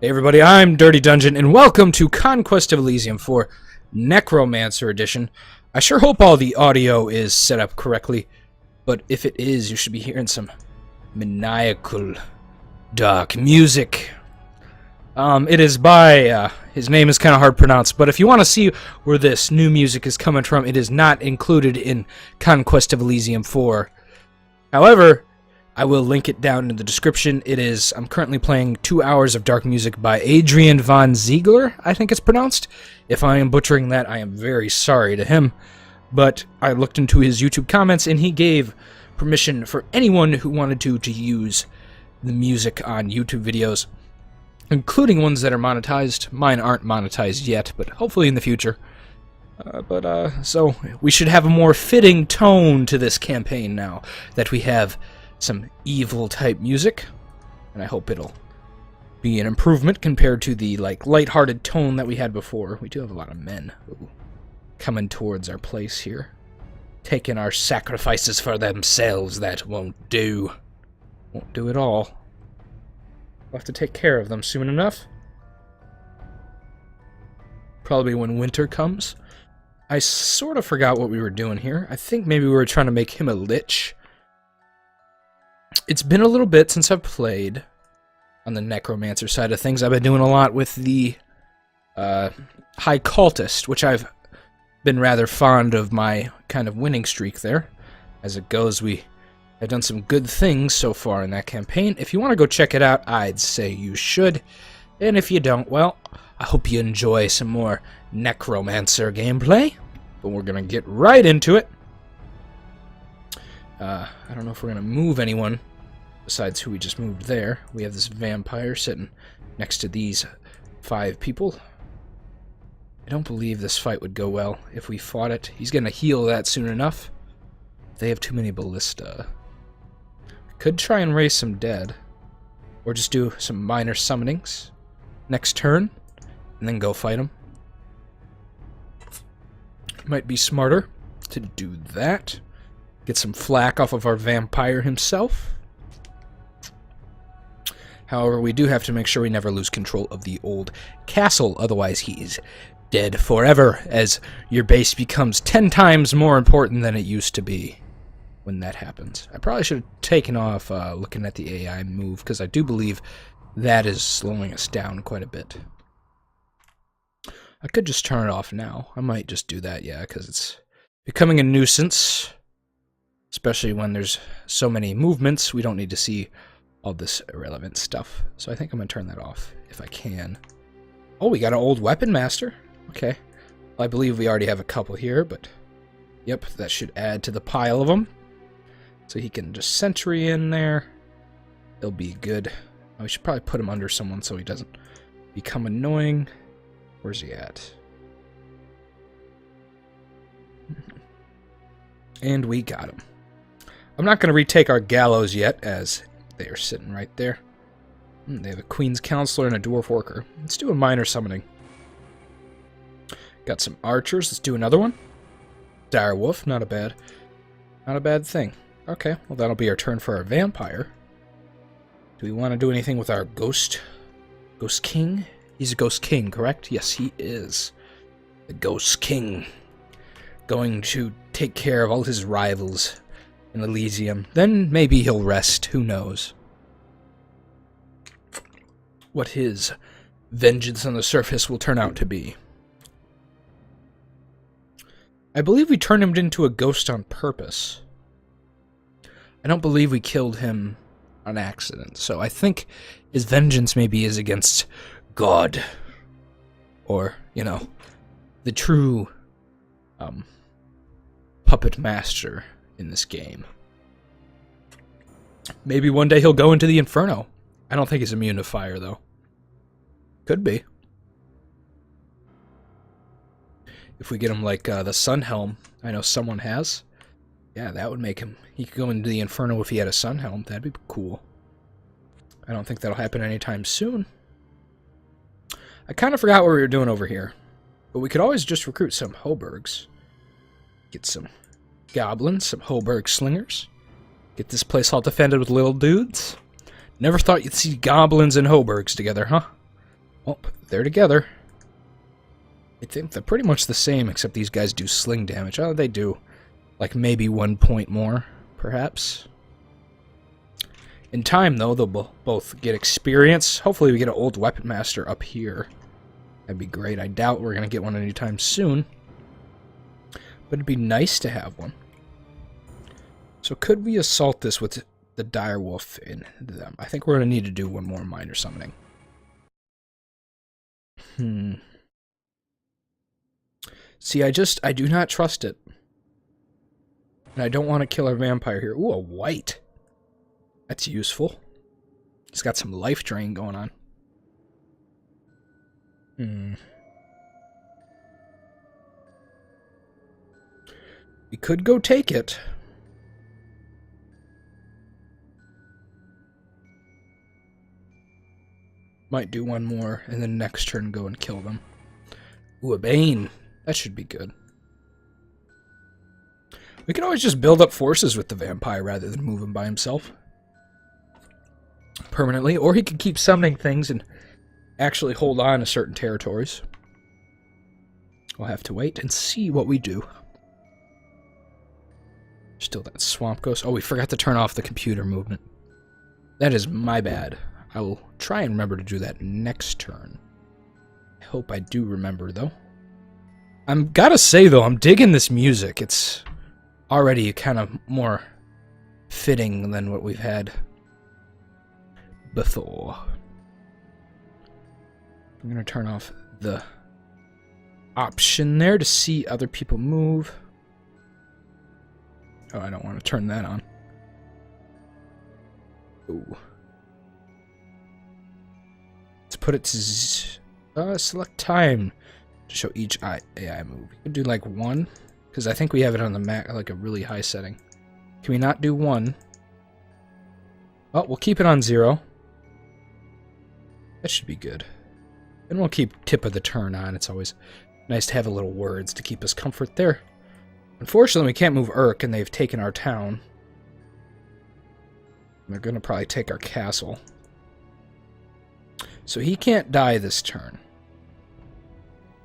Hey everybody, I'm Dirty Dungeon, and welcome to Conquest of Elysium for Necromancer Edition. I sure hope all the audio is set up correctly, but if it is, you should be hearing some maniacal, dark music. It is by, his name is kind of hard to pronounce, but if you want to see where this new music is coming from, it is not included in Conquest of Elysium 4. However, I will link it down in the description. I'm currently playing 2 hours of dark music by Adrian von Ziegler, I think it's pronounced. If I am butchering that, I am very sorry to him. But I looked into his YouTube comments, and he gave permission for anyone who wanted to use the music on YouTube videos, including ones that are monetized. Mine aren't monetized yet, but hopefully in the future. So we should have a more fitting tone to this campaign now that we have some evil-type music, and I hope it'll be an improvement compared to the, lighthearted tone that we had before. We do have a lot of men coming towards our place here, taking our sacrifices for themselves. That won't do. Won't do at all. We'll have to take care of them soon enough. Probably when winter comes. I sort of forgot what we were doing here. I think maybe we were trying to make him a lich. It's been a little bit since I've played on the Necromancer side of things. I've been doing a lot with the High Cultist, which I've been rather fond of my kind of winning streak there. As it goes, we have done some good things so far in that campaign. If you want to go check it out, I'd say you should. And if you don't, well, I hope you enjoy some more Necromancer gameplay. But we're going to get right into it. I don't know if we're going to move anyone besides who we just moved there. We have this vampire sitting next to these 5 people. I don't believe this fight would go well if we fought it. He's going to heal that soon enough. They have too many ballista. Could try and raise some dead. Or just do some minor summonings next turn, and then go fight him. Might be smarter to do that. Get some flack off of our vampire himself. However, we do have to make sure we never lose control of the old castle, otherwise he's dead forever, as your base becomes 10 times more important than it used to be when that happens. I probably should have taken off looking at the AI move, because I do believe that is slowing us down quite a bit. I could just turn it off now. I might just do that, yeah, because it's becoming a nuisance. Especially when there's so many movements, we don't need to see all this irrelevant stuff. So I think I'm going to turn that off, if I can. Oh, we got an old weapon master. Okay. Well, I believe we already have a couple here, but... Yep, that should add to the pile of them. So he can just sentry in there. It'll be good. Oh, we should probably put him under someone so he doesn't become annoying. Where's he at? And we got him. I'm not going to retake our gallows yet, as they are sitting right there. They have a Queen's Counselor and a Dwarf Worker. Let's do a minor summoning. Got some archers. Let's do another one. Dire Wolf, not a bad thing. Okay, well that'll be our turn for our vampire. Do we want to do anything with our Ghost King? He's a Ghost King, correct? Yes, he is. The Ghost King. Going to take care of all his rivals in Elysium. Then maybe he'll rest. Who knows what his vengeance on the surface will turn out to be. I believe we turned him into a ghost on purpose. I don't believe we killed him on accident. So I think his vengeance maybe is against God. Or, the true puppet master in this game. Maybe one day he'll go into the Inferno. I don't think he's immune to fire, though. Could be. If we get him like the Sun Helm, I know someone has. Yeah, that would make him... He could go into the Inferno if he had a Sun Helm. That'd be cool. I don't think that'll happen anytime soon. I kind of forgot what we were doing over here. But we could always just recruit some Hobergs. Get some goblins, some Hoberg slingers. Get this place all defended with little dudes. Never thought you'd see goblins and Hobergs together, huh? Oh, they're together. I think they're pretty much the same, except these guys do sling damage. Oh, they do. Like maybe 1 point more, perhaps. In time, though, they'll both get experience. Hopefully we get an old weapon master up here. That'd be great. I doubt we're going to get one anytime soon. But it'd be nice to have one. So could we assault this with the direwolf in them? I think we're going to need to do one more minor summoning. See, I do not trust it. And I don't want to kill our vampire here. Ooh, a white. That's useful. He's got some life drain going on. We could go take it. Might do one more, and then next turn go and kill them. Ooh, a Bane. That should be good. We can always just build up forces with the vampire rather than move him by himself. Permanently, or he could keep summoning things and actually hold on to certain territories. We'll have to wait and see what we do. Still that swamp ghost. Oh, we forgot to turn off the computer movement. That is my bad. I will try and remember to do that next turn. I hope I do remember, though. I'm gotta say, though, I'm digging this music. It's already kind of more fitting than what we've had before. I'm gonna turn off the option there to see other people move. Oh, I don't want to turn that on. Ooh. Let's put it to select time to show each AI move. We can do like 1, because I think we have it on the Mac like a really high setting. Can we not do 1? Oh, we'll keep it on 0. That should be good. And we'll keep tip of the turn on. It's always nice to have a little words to keep us comfort there. Unfortunately, we can't move Urk, and they've taken our town. They're going to probably take our castle. So he can't die this turn.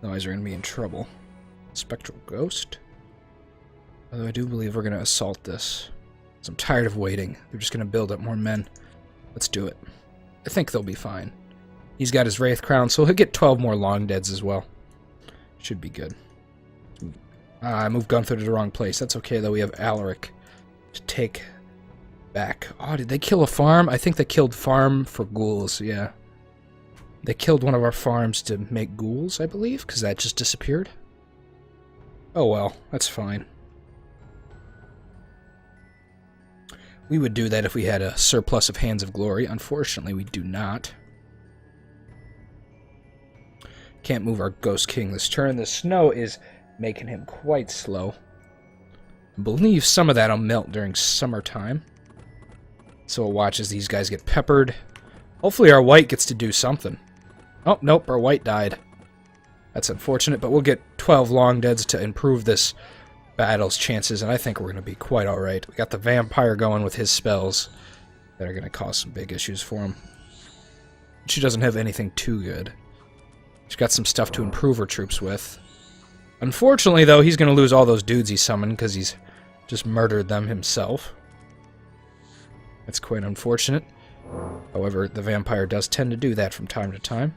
Otherwise, we're going to be in trouble. Spectral Ghost. Although I do believe we're going to assault this. Because I'm tired of waiting. They're just going to build up more men. Let's do it. I think they'll be fine. He's got his Wraith Crown, so he'll get 12 more Long Deads as well. Should be good. I moved Gunther to the wrong place. That's okay, though. We have Alaric to take back. Oh, did they kill a farm? I think they killed farm for ghouls, yeah. They killed one of our farms to make ghouls, I believe, because that just disappeared. Oh well, that's fine. We would do that if we had a surplus of Hands of Glory. Unfortunately, we do not. Can't move our Ghost King this turn. The snow is making him quite slow. I believe some of that will melt during summertime. So we'll watch as these guys get peppered. Hopefully our white gets to do something. Oh, nope, our white died. That's unfortunate, but we'll get 12 Long Deads to improve this battle's chances, and I think we're going to be quite alright. We got the vampire going with his spells that are going to cause some big issues for him. She doesn't have anything too good. She's got some stuff to improve her troops with. Unfortunately, though, he's going to lose all those dudes he summoned because he's just murdered them himself. That's quite unfortunate. However, the vampire does tend to do that from time to time.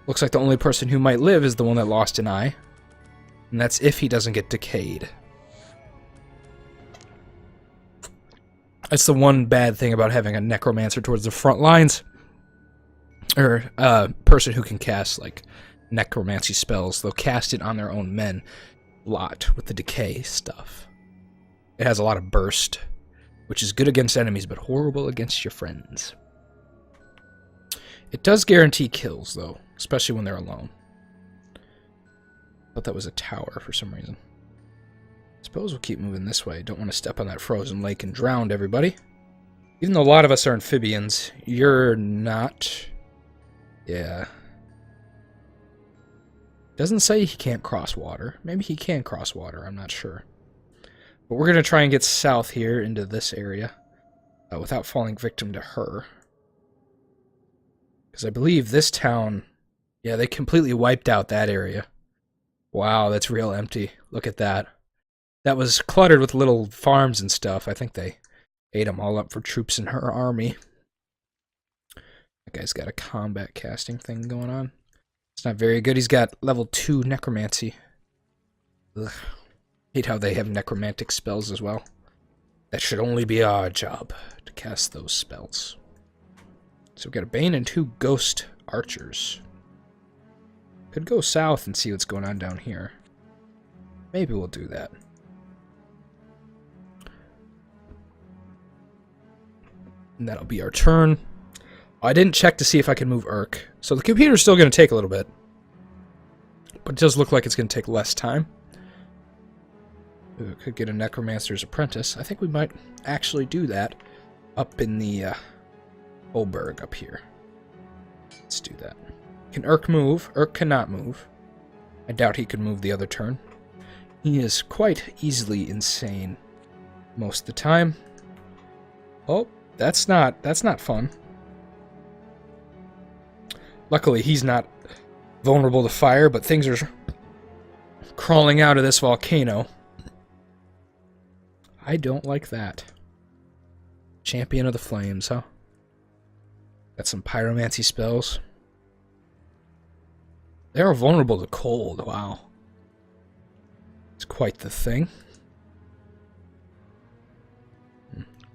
Looks like the only person who might live is the one that lost an eye. And that's if he doesn't get decayed. That's the one bad thing about having a necromancer towards the front lines. Or a person who can cast, like, necromancy spells. They'll cast it on their own men a lot with the decay stuff. It has a lot of burst, which is good against enemies, but horrible against your friends. It does guarantee kills, though, especially when they're alone. I thought that was a tower for some reason. Suppose we'll keep moving this way. Don't want to step on that frozen lake and drown everybody. Even though a lot of us are amphibians, you're not. Yeah. Doesn't say he can't cross water. Maybe he can cross water, I'm not sure. But we're going to try and get south here into this area without falling victim to her. Because I believe this town Yeah, they completely wiped out that area. Wow, that's real empty. Look at that. That was cluttered with little farms and stuff. I think they ate them all up for troops in her army. That guy's got a combat casting thing going on. It's not very good. He's got level 2 necromancy. Ugh. Hate how they have necromantic spells as well. That should only be our job, to cast those spells. So we've got a Bane and 2 Ghost Archers. Could go south and see what's going on down here. Maybe we'll do that. And that'll be our turn. I didn't check to see if I could move Urk. So the computer's still going to take a little bit. But it does look like it's going to take less time. We could get a Necromancer's Apprentice. I think we might actually do that up in the Oberg up here. Let's do that. Can Urk move? Urk cannot move. I doubt he could move the other turn. He is quite easily insane most of the time. Oh, that's not fun. Luckily, he's not vulnerable to fire, but things are crawling out of this volcano. I don't like that. Champion of the Flames, huh? Got some pyromancy spells. They are vulnerable to cold, wow. It's quite the thing.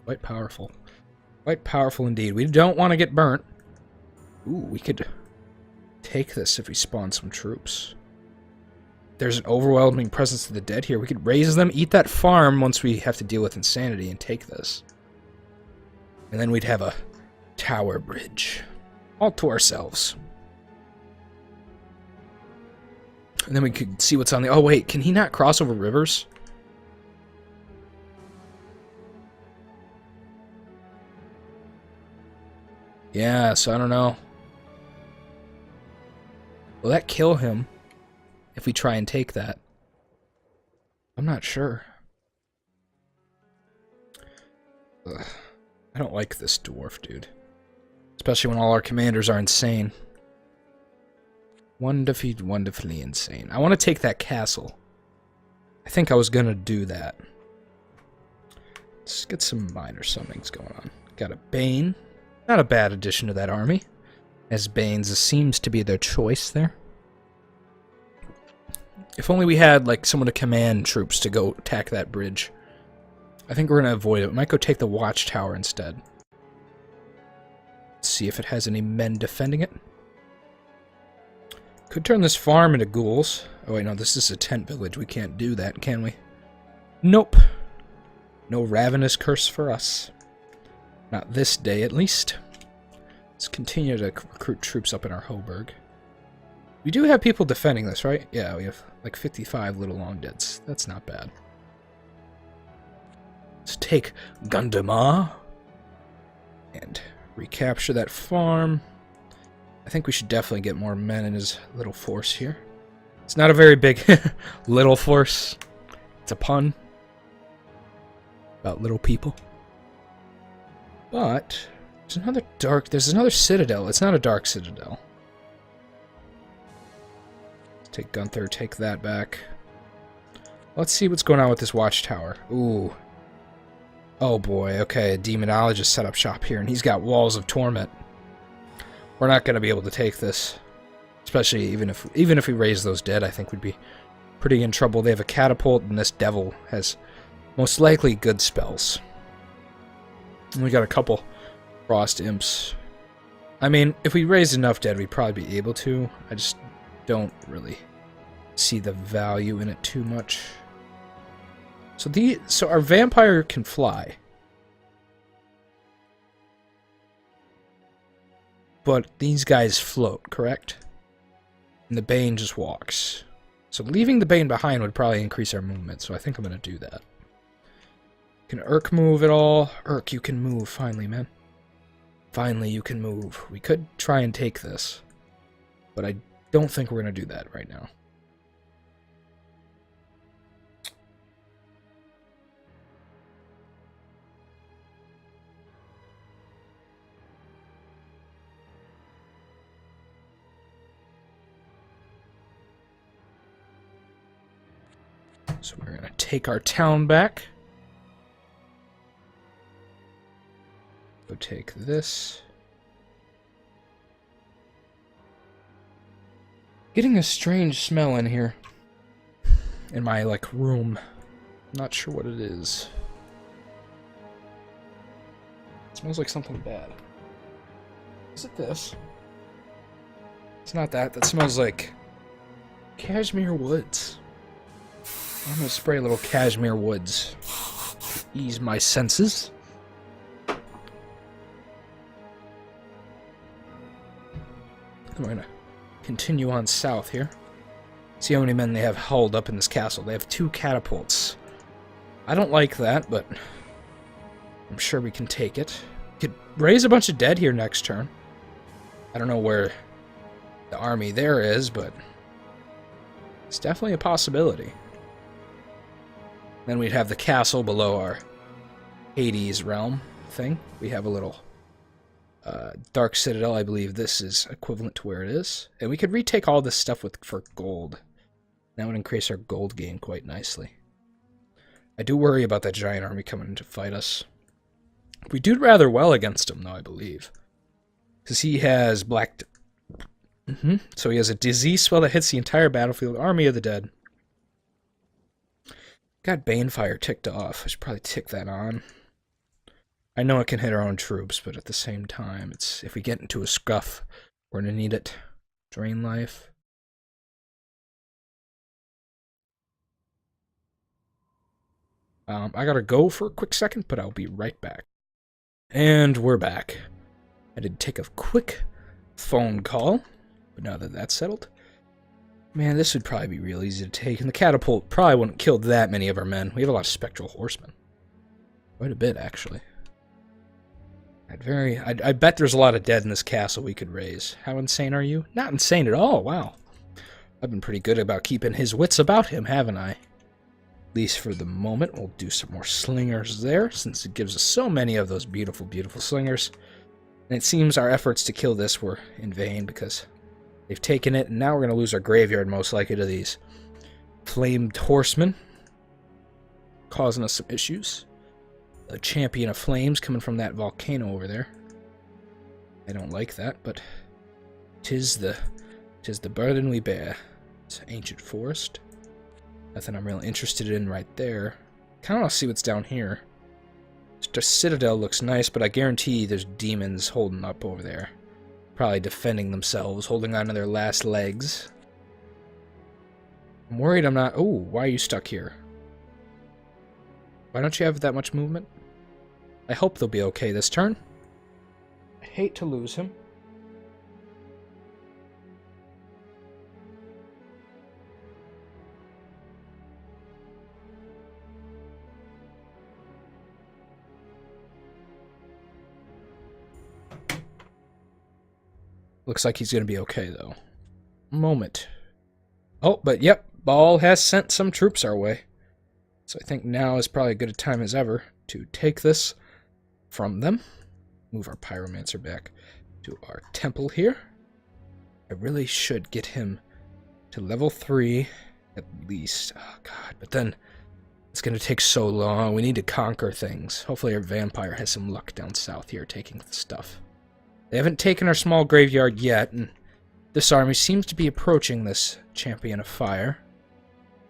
Quite powerful. Quite powerful indeed. We don't want to get burnt. Ooh, we could take this if we spawn some troops. There's an overwhelming presence of the dead here. We could raise them, eat that farm once we have to deal with insanity, and take this. And then we'd have a tower bridge. All to ourselves. And then we could see what's on the... Oh, wait. Can he not cross over rivers? Yeah, so I don't know. Will that kill him if we try and take that? I'm not sure. Ugh. I don't like this dwarf, dude. Especially when all our commanders are insane. Wonderfully insane. I want to take that castle. I think I was going to do that. Let's get some minor summonings going on. Got a Bane. Not a bad addition to that army. As Banes seems to be their choice there. If only we had, like, someone to command troops to go attack that bridge. I think we're going to avoid it. We might go take the watchtower instead. Let's see if it has any men defending it. Could turn this farm into ghouls. Oh wait, no, this is a tent village. We can't do that, can we? Nope. No ravenous curse for us. Not this day, at least. Let's continue to recruit troops up in our Hoburg. We do have people defending this, right? Yeah, we have like 55 little long deads. That's not bad. Let's take Gundamar and recapture that farm. I think we should definitely get more men in his little force here. It's not a very big little force. It's a pun about little people. But there's another citadel. It's not a dark citadel. Let's take Gunther, take that back. Let's see what's going on with this watchtower. Ooh. Oh boy, okay, a demonologist set up shop here, and he's got walls of torment. We're not going to be able to take this. Especially even if we raise those dead, I think we'd be pretty in trouble. They have a catapult, and this devil has most likely good spells. And we got a couple frost imps. I mean, if we raised enough dead, we'd probably be able to. I just don't really see the value in it too much. So our vampire can fly. But these guys float, correct? And the Bane just walks. So leaving the Bane behind would probably increase our movement, so I think I'm going to do that. Can Urk move at all? Urk, you can move, finally, man. Finally, you can move. We could try and take this, but I don't think we're going to do that right now. So we're going to take our town back. Go take this. Getting a strange smell in here. In my, like, room. Not sure what it is. It smells like something bad. Is it this? It's not that. That smells like cashmere woods. I'm gonna spray a little cashmere woods to ease my senses. We're gonna continue on south here. See how many men they have hauled up in this castle. They have 2 catapults. I don't like that, but I'm sure we can take it. We could raise a bunch of dead here next turn. I don't know where the army there is, but it's definitely a possibility. Then we'd have the castle below our Hades realm thing. We have a little Dark Citadel. I believe this is equivalent to where it is. And we could retake all this stuff for gold. That would increase our gold gain quite nicely. I do worry about that giant army coming in to fight us. We do rather well against him, though, I believe. Because he has black... So he has a disease spell that hits the entire battlefield. Army of the Dead. Got Banefire ticked off. I should probably tick that on. I know it can hit our own troops, but at the same time, it's if we get into a scuff, we're going to need it. Drain life. I gotta go for a quick second, but I'll be right back. And we're back. I did take a quick phone call, but now that that's settled, man, this would probably be real easy to take, and the catapult probably wouldn't kill that many of our men. We have a lot of spectral horsemen. Quite a bit, actually. I bet there's a lot of dead in this castle we could raise. How insane are you? Not insane at all, wow. I've been pretty good about keeping his wits about him, haven't I? At least for the moment. We'll do some more slingers there, since it gives us so many of those beautiful, beautiful slingers. And it seems our efforts to kill this were in vain, because they've taken it, and now we're going to lose our graveyard, most likely, to these flamed horsemen, causing us some issues. A champion of flames coming from that volcano over there. I don't like that, but 'tis the burden we bear. It's an ancient forest. Nothing I'm really interested in right there. Kind of want to see what's down here. The citadel looks nice, but I guarantee there's demons holding up over there. Probably defending themselves, holding on to their last legs. I'm worried I'm not... Oh, why are you stuck here? Why don't you have that much movement? I hope they'll be okay this turn. I hate to lose him. Looks like he's going to be okay, though. Moment. Oh, but yep, Baal has sent some troops our way. So I think now is probably as good a time as ever to take this from them. Move our Pyromancer back to our temple here. I really should get him to level 3 at least. Oh, God. But then it's going to take so long. We need to conquer things. Hopefully our vampire has some luck down south here taking the stuff. They haven't taken our small graveyard yet, and this army seems to be approaching this champion of fire,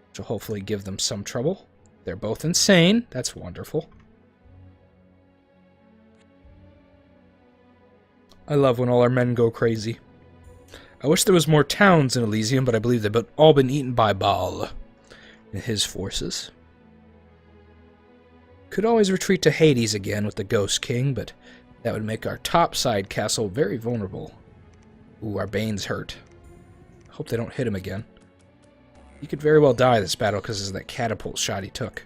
which will hopefully give them some trouble. They're both insane. That's wonderful. I love when all our men go crazy. I wish there was more towns in Elysium, but I believe they've all been eaten by Baal and his forces. Could always retreat to Hades again with the Ghost King, but that would make our topside castle very vulnerable. Ooh, our Bane's hurt. Hope they don't hit him again. He could very well die this battle because of that catapult shot he took.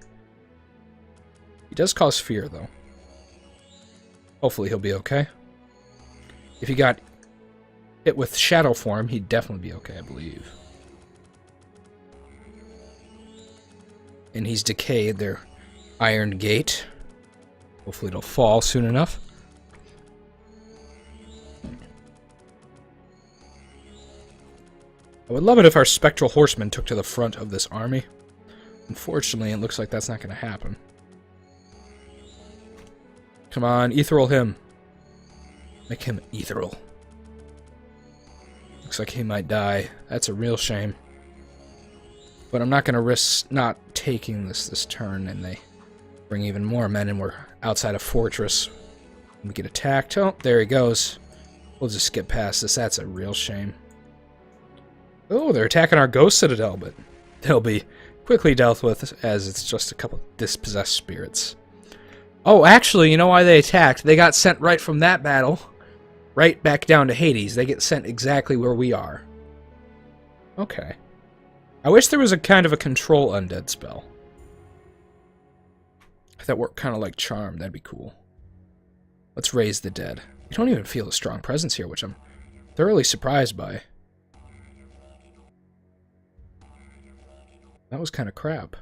He does cause fear, though. Hopefully he'll be okay. If he got hit with shadow form, he'd definitely be okay, I believe. And he's decayed, their iron gate. Hopefully it'll fall soon enough. I would love it if our spectral horsemen took to the front of this army. Unfortunately, it looks like that's not going to happen. Come on, ethereal him. Make him ethereal. Looks like he might die. That's a real shame. But I'm not going to risk not taking this turn, and they bring even more men, and we're outside a fortress. We get attacked. Oh, there he goes. We'll just skip past this. That's a real shame. Oh, they're attacking our ghost citadel, but they'll be quickly dealt with, as it's just a couple dispossessed spirits. Oh, actually, you know why they attacked? They got sent right from that battle, right back down to Hades. They get sent exactly where we are. Okay. I wish there was a kind of a control undead spell. If that worked kind of like Charm, that'd be cool. Let's raise the dead. You don't even feel a strong presence here, which I'm thoroughly surprised by. That was kind of crap.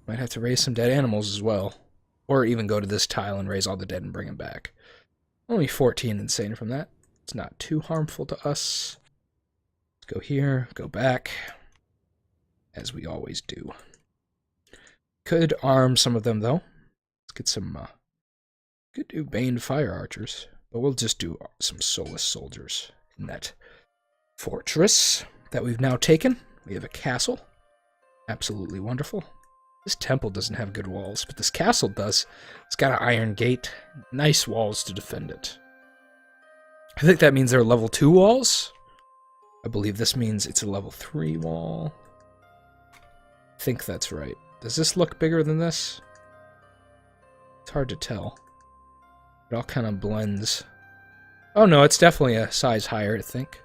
Might have to raise some dead animals as well. Or even go to this tile and raise all the dead and bring them back. Only 14 insane from that. It's not too harmful to us. Let's go here, go back. As we always do. Could arm some of them, though. Let's get some... could do Bane Fire Archers. But we'll just do some Soulless Soldiers in that fortress that we've now taken. We have a castle. Absolutely wonderful. This temple doesn't have good walls, but this castle does. It's got an iron gate. Nice walls to defend it. I think that means they're level 2 walls. I believe this means it's a level 3 wall. I think that's right. Does this look bigger than this? It's hard to tell. It all kind of blends. Oh no, it's definitely a size higher, I think.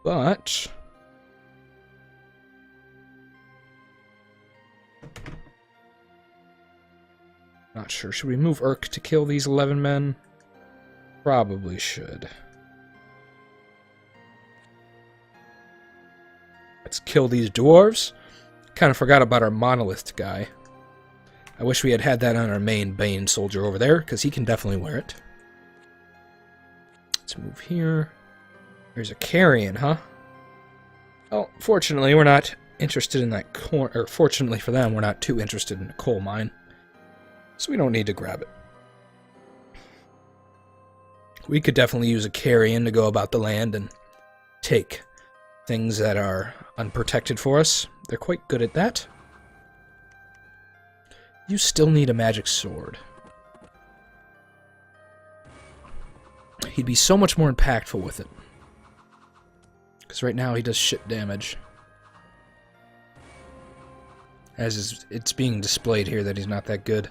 But... not sure. Should we move Urk to kill these 11 men? Probably should. Let's kill these dwarves. Kind of forgot about our monolith guy. I wish we had had that on our main Bane soldier over there, because he can definitely wear it. Let's move here. There's a carrion, huh? Well, fortunately, we're not interested in that corn, or fortunately for them, we're not too interested in a coal mine. So we don't need to grab it. We could definitely use a carrion to go about the land and take things that are unprotected for us. They're quite good at that. You still need a magic sword. He'd be so much more impactful with it. Because right now he does shit damage. As it's being displayed here that he's not that good.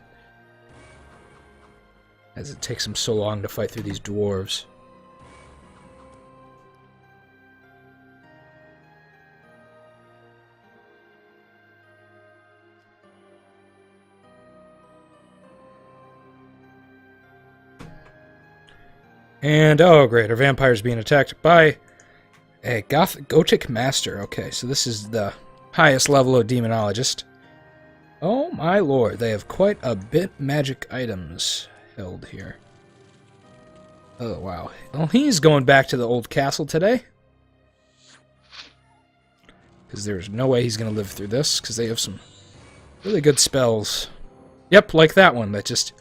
As it takes him so long to fight through these dwarves. And, oh great, our vampire's being attacked by a Gothic Master. Okay, so this is the highest level of Demonologist. Oh my lord, they have quite a bit magic items held here. Oh wow. Well, he's going back to the old castle today. Because there's no way he's going to live through this, because they have some really good spells. Yep, like that one that just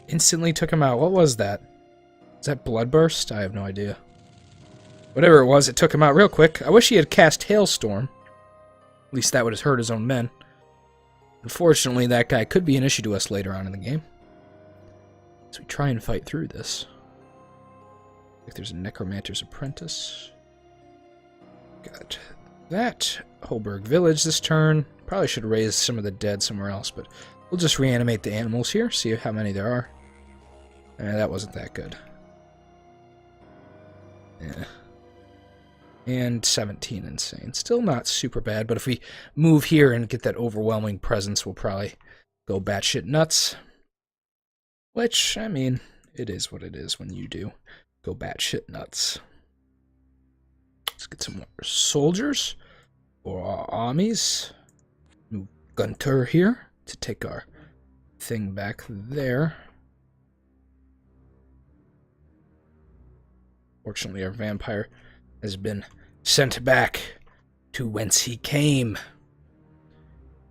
instantly took him out. What was that? Is that Bloodburst? I have no idea. Whatever it was, it took him out real quick. I wish he had cast Hailstorm. At least that would have hurt his own men. Unfortunately, that guy could be an issue to us later on in the game. So we try and fight through this. Like there's a Necromancer's Apprentice. Got that. Holberg Village this turn. Probably should raise some of the dead somewhere else, but we'll just reanimate the animals here, see how many there are. That wasn't that good. Yeah. And 17 insane. Still not super bad, but if we move here and get that overwhelming presence, we'll probably go batshit nuts. Which, I mean, it is what it is when you do go batshit nuts. Let's get some more soldiers for our armies. Move Gunter here to take our thing back there. Fortunately, our vampire has been sent back to whence he came.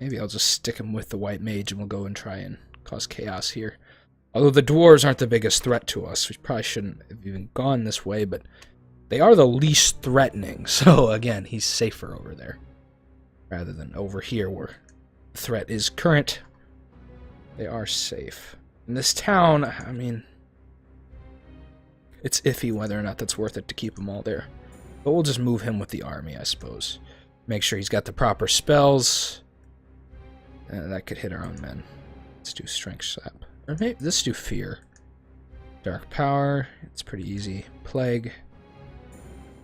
Maybe I'll just stick him with the white mage and we'll go and try and cause chaos here. Although the dwarves aren't the biggest threat to us. We probably shouldn't have even gone this way, but they are the least threatening. So again, he's safer over there. Rather than over here where the threat is current. They are safe. In this town, I mean, it's iffy whether or not that's worth it to keep them all there. But we'll just move him with the army, I suppose. Make sure he's got the proper spells. That could hit our own men. Let's do Strength Sap. Or maybe let's do Fear. Dark Power. It's pretty easy. Plague.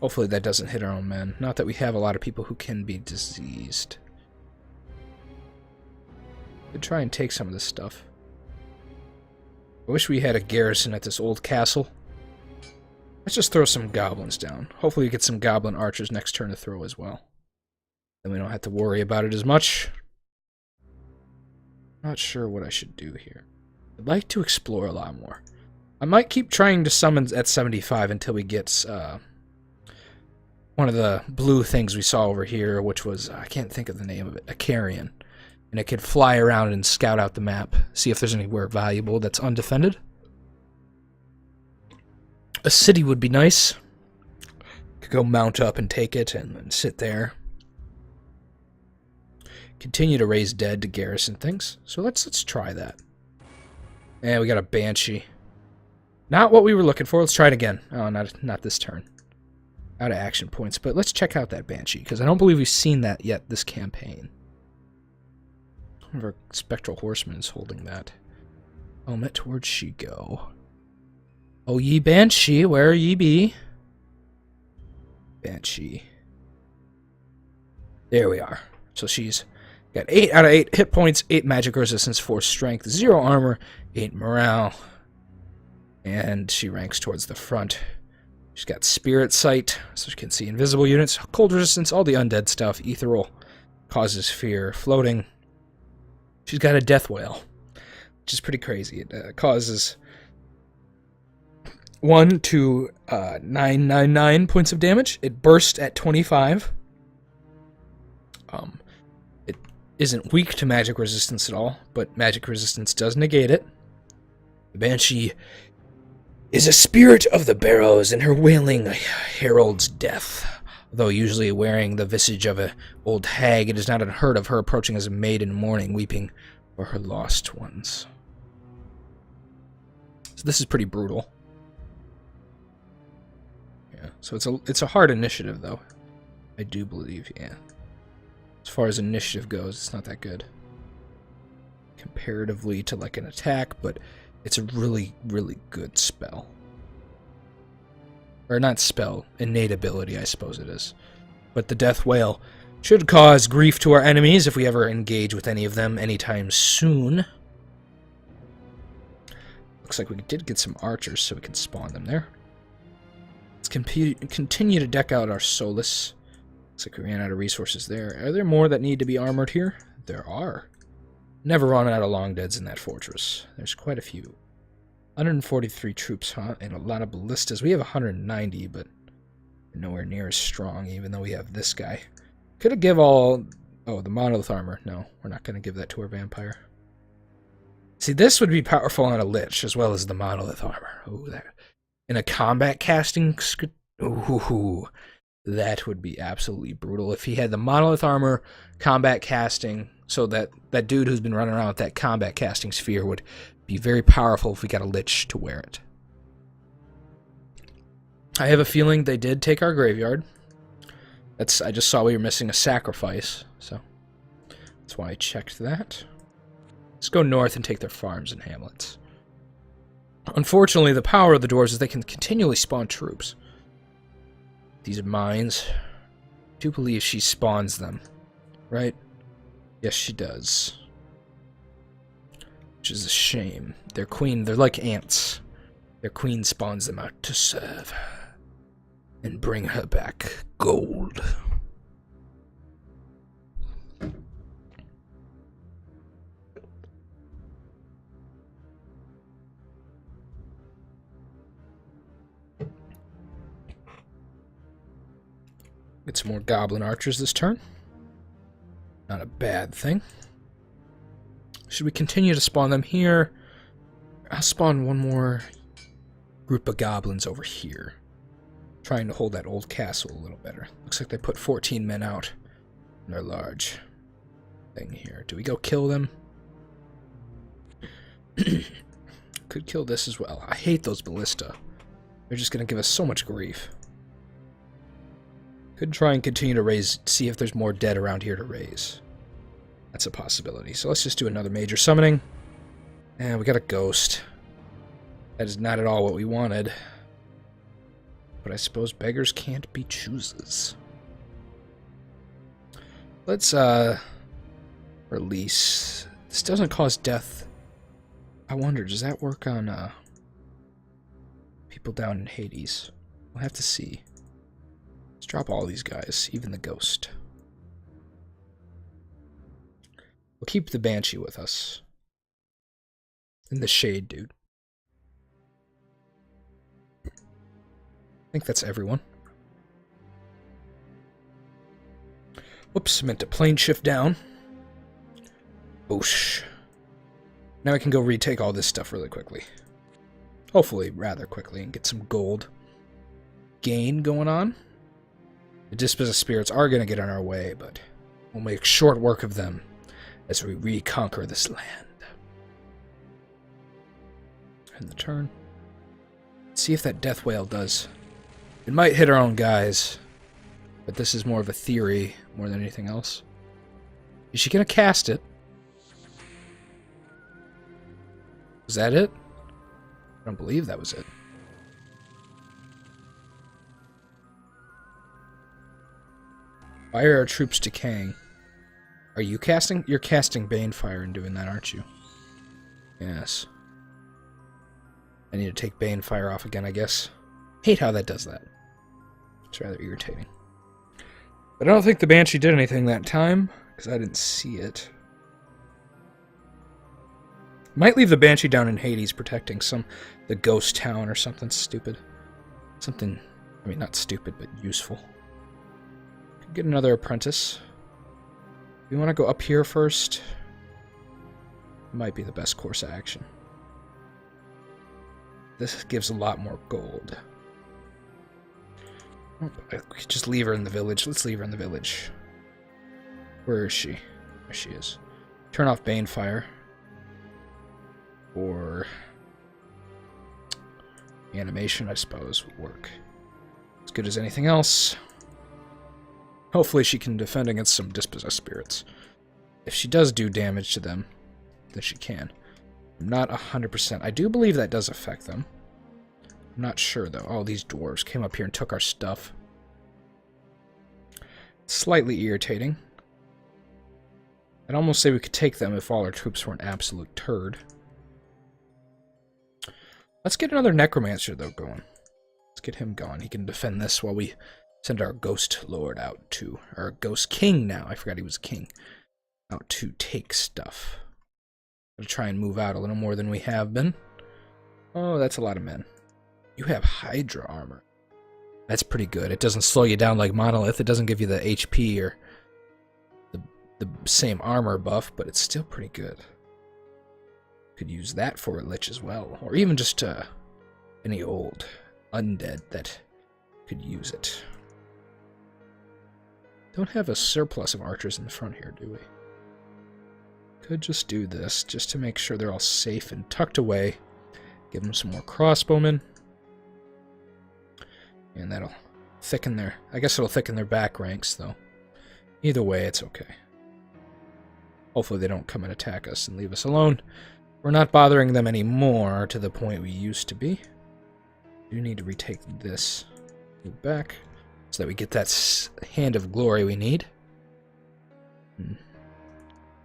Hopefully that doesn't hit our own men. Not that we have a lot of people who can be diseased. Could try and take some of this stuff. I wish we had a garrison at this old castle. Let's just throw some goblins down. Hopefully we get some goblin archers next turn to throw as well. Then we don't have to worry about it as much. Not sure what I should do here. I'd like to explore a lot more. I might keep trying to summon at 75 until we get one of the blue things we saw over here, which was, I can't think of the name of it, a carrion. And it could fly around and scout out the map, see if there's anywhere valuable that's undefended. A city would be nice. Could go mount up and take it and sit there. Continue to raise dead to garrison things. So let's try that. And we got a Banshee. Not what we were looking for. Let's try it again. Oh, not this turn. Out of action points. But let's check out that Banshee, because I don't believe we've seen that yet this campaign. One of our Spectral Horsemen is holding that. Helmet, where'd she go? Oh, ye Banshee, where ye be? Banshee. There we are. So she's got 8 out of 8 hit points, 8 magic resistance, 4 strength, 0 armor, 8 morale. And she ranks towards the front. She's got Spirit Sight, so she can see invisible units, cold resistance, all the undead stuff, ethereal, causes fear, floating. She's got a Death Whale, which is pretty crazy. It causes 1 to 999 points of damage. It bursts at 25. It isn't weak to magic resistance at all, but magic resistance does negate it. The Banshee is a spirit of the barrows, and her wailing heralds death. Though usually wearing the visage of an old hag, it is not unheard of her approaching as a maid in mourning, weeping for her lost ones. So this is pretty brutal. Yeah, so it's a hard initiative, though. I do believe, yeah. As far as initiative goes, it's not that good. Comparatively to like an attack, but it's a really, really good spell. Or not spell, innate ability, I suppose it is. But the Death Whale should cause grief to our enemies if we ever engage with any of them anytime soon. Looks like we did get some archers, so we can spawn them there. Let's continue to deck out our Solus. Looks like we ran out of resources there. Are there more that need to be armored here? There are. Never run out of long deads in that fortress. There's quite a few. 143 troops, huh? And a lot of ballistas. We have 190, but we're nowhere near as strong, even though we have this guy. Could have give all... Oh, the monolith armor. No, we're not going to give that to our vampire. See, this would be powerful on a lich, as well as the monolith armor. Ooh, that... In a combat casting... Ooh, that would be absolutely brutal. If he had the monolith armor, combat casting... So that dude who's been running around with that combat casting sphere would be very powerful if we got a lich to wear it. I have a feeling they did take our graveyard. I just saw we were missing a sacrifice, so that's why I checked that. Let's go north and take their farms and hamlets. Unfortunately, the power of the dwarves is they can continually spawn troops. These mines. I do believe she spawns them, right? Yes, she does. Which is a shame. Their queen, they're like ants. Their queen spawns them out to serve. And bring her back gold. Get some more goblin archers this turn. Not a bad thing. Should we continue to spawn them here? I'll spawn one more group of goblins over here. Trying to hold that old castle a little better. Looks like they put 14 men out in their large thing here. Do we go kill them? Could kill this as well. I hate those ballista. They're just going to give us so much grief. Could try and continue to raise, see if there's more dead around here to raise. That's a possibility. So let's just do another major summoning. And we got a ghost. That is not at all what we wanted. But I suppose beggars can't be choosers. Let's release. This doesn't cause death. I wonder, does that work on people down in Hades? We'll have to see. Let's drop all these guys, even the ghost. We'll keep the Banshee with us. And the Shade dude. I think that's everyone. Whoops, meant to plane shift down. Boosh. Now I can go retake all this stuff really quickly. Hopefully, rather quickly, and get some gold gain going on. The Dispossessed Spirits are going to get on our way, but we'll make short work of them as we reconquer this land. End the turn. Let's see if that Death Whale does. It might hit our own guys, but this is more of a theory more than anything else. Is she going to cast it? Was that it? I don't believe that was it. Why are our troops decaying? Are you casting? You're casting Banefire and doing that, aren't you? Yes. I need to take Banefire off again, I guess. Hate how that does that. It's rather irritating. But I don't think the Banshee did anything that time, because I didn't see it. Might leave the Banshee down in Hades protecting the ghost town or something stupid. Something, I mean, not stupid, but useful. Could get another apprentice. We want to go up here first. Might be the best course of action. This gives a lot more gold. Oh, I could just leave her in the village. Let's leave her in the village. Where is she? There she is. Turn off Banefire. Or animation, I suppose, would work as good as anything else. Hopefully she can defend against some Dispossessed Spirits. If she does do damage to them, then she can. I'm not 100%. I do believe that does affect them. I'm not sure, though. Oh, these dwarves came up here and took our stuff. Slightly irritating. I'd almost say we could take them if all our troops were an absolute turd. Let's get another Necromancer, though, going. Let's get him going. He can defend this while we send our Ghost Lord out to... Our Ghost King now. I forgot he was a king. Out to take stuff. We'll try and move out a little more than we have been. Oh, that's a lot of men. You have Hydra armor. That's pretty good. It doesn't slow you down like Monolith. It doesn't give you the HP or the same armor buff, but it's still pretty good. Could use that for a Lich as well. Or even just any old undead that could use it. Don't have a surplus of archers in the front here, do we? Could just do this, just to make sure they're all safe and tucked away. Give them some more crossbowmen. And that'll thicken their... I guess it'll thicken their back ranks, though. Either way, it's okay. Hopefully they don't come and attack us and leave us alone. We're not bothering them anymore to the point we used to be. We do need to retake this. Move back so that we get that hand of glory we need.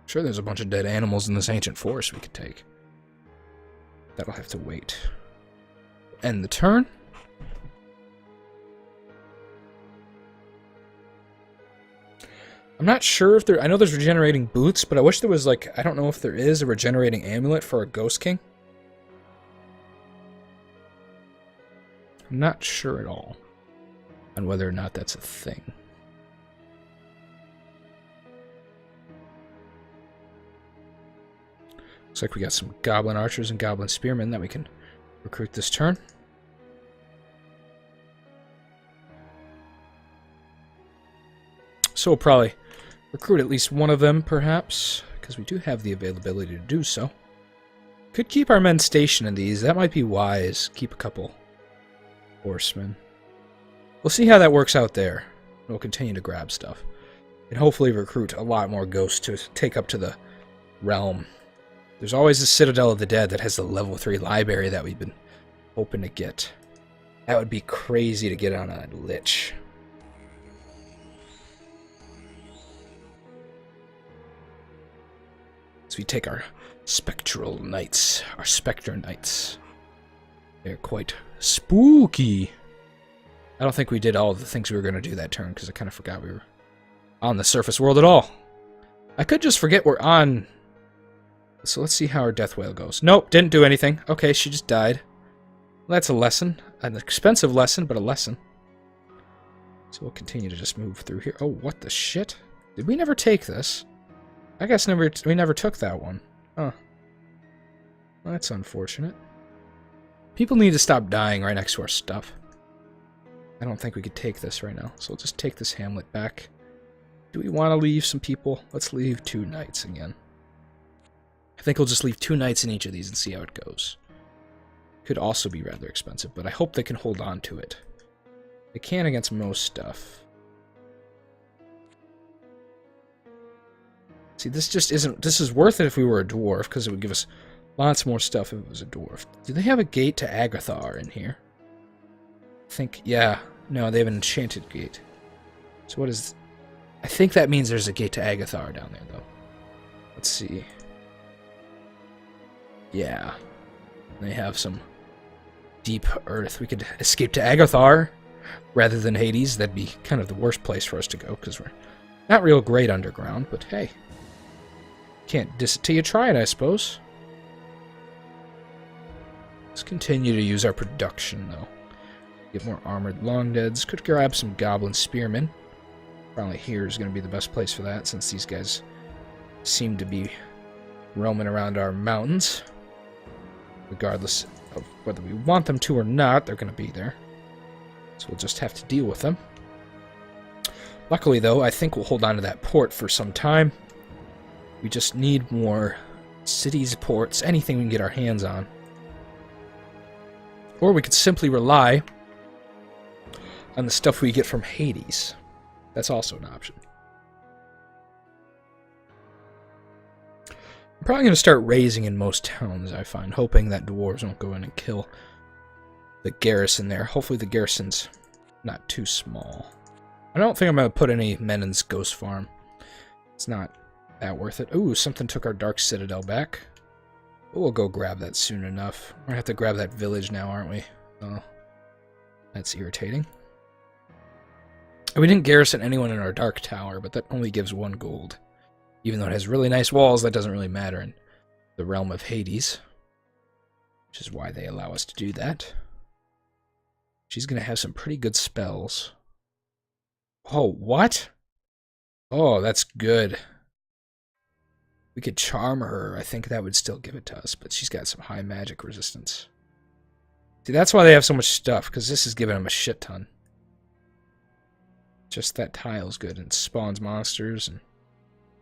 Sure, there's a bunch of dead animals in this ancient forest we could take. That'll have to wait. End the turn. I'm not sure if there... I know there's regenerating boots, but I wish there was, like... I don't know if there is a regenerating amulet for a Ghost King. I'm not sure at all on whether or not that's a thing. Looks like we got some goblin archers and goblin spearmen that we can recruit this turn. So we'll probably recruit at least one of them, perhaps, because we do have the availability to do so. Could keep our men stationed in these. That might be wise. Keep a couple horsemen. We'll see how that works out there. We'll continue to grab stuff. And hopefully recruit a lot more ghosts to take up to the realm. There's always the Citadel of the Dead that has the level 3 library that we've been hoping to get. That would be crazy to get on a Lich. So we take our Spectral Knights, our Spectre Knights. They're quite spooky. I don't think we did all of the things we were going to do that turn, because I kind of forgot we were on the surface world at all. I could just forget we're on. So let's see how our Death Whale goes. Nope, didn't do anything. Okay, she just died. Well, that's a lesson. An expensive lesson, but a lesson. So we'll continue to just move through here. Oh, what the shit? Did we never take this? I guess we never took that one. Huh. Well, that's unfortunate. People need to stop dying right next to our stuff. I don't think we could take this right now, so we'll just take this hamlet back. Do we want to leave some people? Let's leave 2 knights again. I think we'll just leave 2 knights in each of these and see how it goes. Could also be rather expensive, but I hope they can hold on to it. They can against most stuff. See, this just isn't... This is worth it if we were a dwarf, because it would give us lots more stuff if it was a dwarf. Do they have a gate to Agathar in here? I think... Yeah. No, they have an enchanted gate. So what is... I think that means there's a gate to Agathar down there, though. Let's see. Yeah. They have some deep earth. We could escape to Agathar rather than Hades. That'd be kind of the worst place for us to go, because we're not real great underground, but hey. Can't diss it till you try it, I suppose. Let's continue to use our production, though. Get more armored long-deads. Could grab some goblin spearmen. Probably here is going to be the best place for that, since these guys seem to be roaming around our mountains. Regardless of whether we want them to or not, they're going to be there. So we'll just have to deal with them. Luckily, though, I think we'll hold on to that port for some time. We just need more cities, ports, anything we can get our hands on. Or we could simply rely on the stuff we get from Hades. That's also an option. I'm probably going to start raising in most towns, I find, hoping that dwarves won't go in and kill the garrison there. Hopefully the garrison's not too small. I don't think I'm going to put any men in this ghost farm. It's not that worth it. Ooh, something took our Dark Citadel back. We'll go grab that soon enough. We're going to have to grab that village now, aren't we? Oh, that's irritating. We didn't garrison anyone in our Dark Tower, but that only gives 1 gold. Even though it has really nice walls, that doesn't really matter in the realm of Hades. Which is why they allow us to do that. She's going to have some pretty good spells. Oh, what? Oh, that's good. We could charm her. I think that would still give it to us, but she's got some high magic resistance. See, that's why they have so much stuff, because this is giving them a shit ton. Just that tile's good, and spawns monsters, and...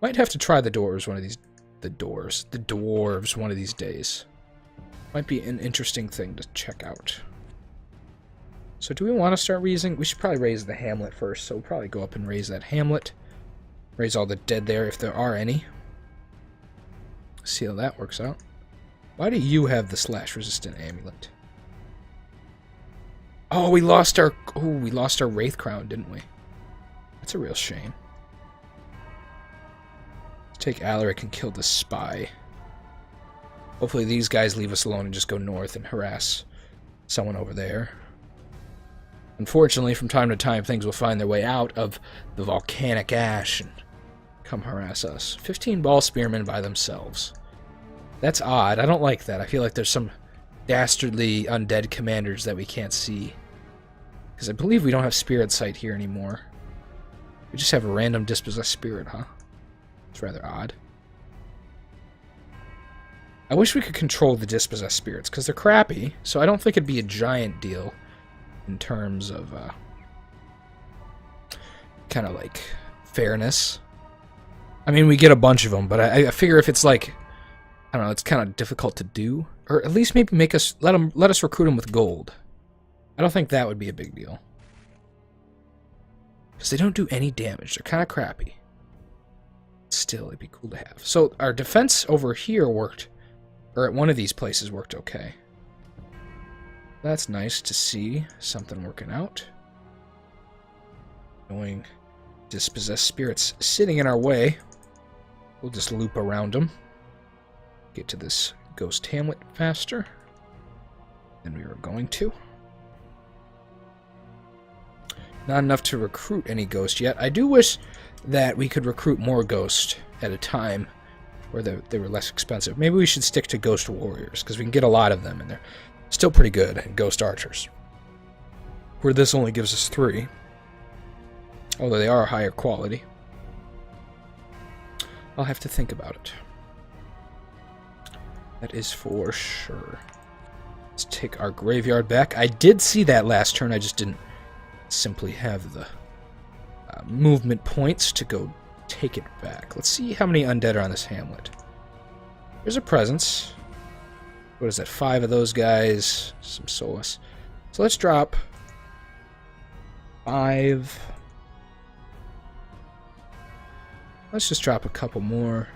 Might have to try the dwarves one of these... The dwarves one of these days. Might be an interesting thing to check out. So do we want to start raising? We should probably raise the hamlet first, so we'll probably go up and raise that hamlet. Raise all the dead there, if there are any. See how that works out. Why do you have the slash-resistant amulet? Oh, we lost our... Oh, we lost our Wraith Crown, didn't we? That's a real shame. Let's take Alaric and kill the spy. Hopefully these guys leave us alone and just go north and harass someone over there. Unfortunately, from time to time, things will find their way out of the volcanic ash and come harass us. 15 ball spearmen by themselves. That's odd. I don't like that. I feel like there's some dastardly undead commanders that we can't see. Because I believe we don't have spirit sight here anymore. We just have a random dispossessed spirit, huh? It's rather odd. I wish we could control the dispossessed spirits, because they're crappy, so I don't think it'd be a giant deal in terms of, kind of like fairness. I mean, we get a bunch of them, but I figure if it's like, I don't know, it's kind of difficult to do, or at least maybe make us, let us recruit them with gold. I don't think that would be a big deal. Because they don't do any damage, they're kind of crappy. Still, it'd be cool to have. So, our defense over here worked, or at one of these places worked okay. That's nice to see something working out. Knowing dispossessed spirits sitting in our way. We'll just loop around them. Get to this ghost hamlet faster than we were going to. Not enough to recruit any ghost yet. I do wish that we could recruit more ghost at a time where they were less expensive. Maybe we should stick to ghost warriors, because we can get a lot of them, and they're still pretty good, and ghost archers. Where this only gives us 3. Although they are higher quality. I'll have to think about it. That is for sure. Let's take our graveyard back. I did see that last turn, I just didn't simply have the movement points to go take it back. Let's see how many undead are on this hamlet. There's a presence. What is that? 5 of those guys. Some solace. So let's drop 5. Let's just drop a couple more.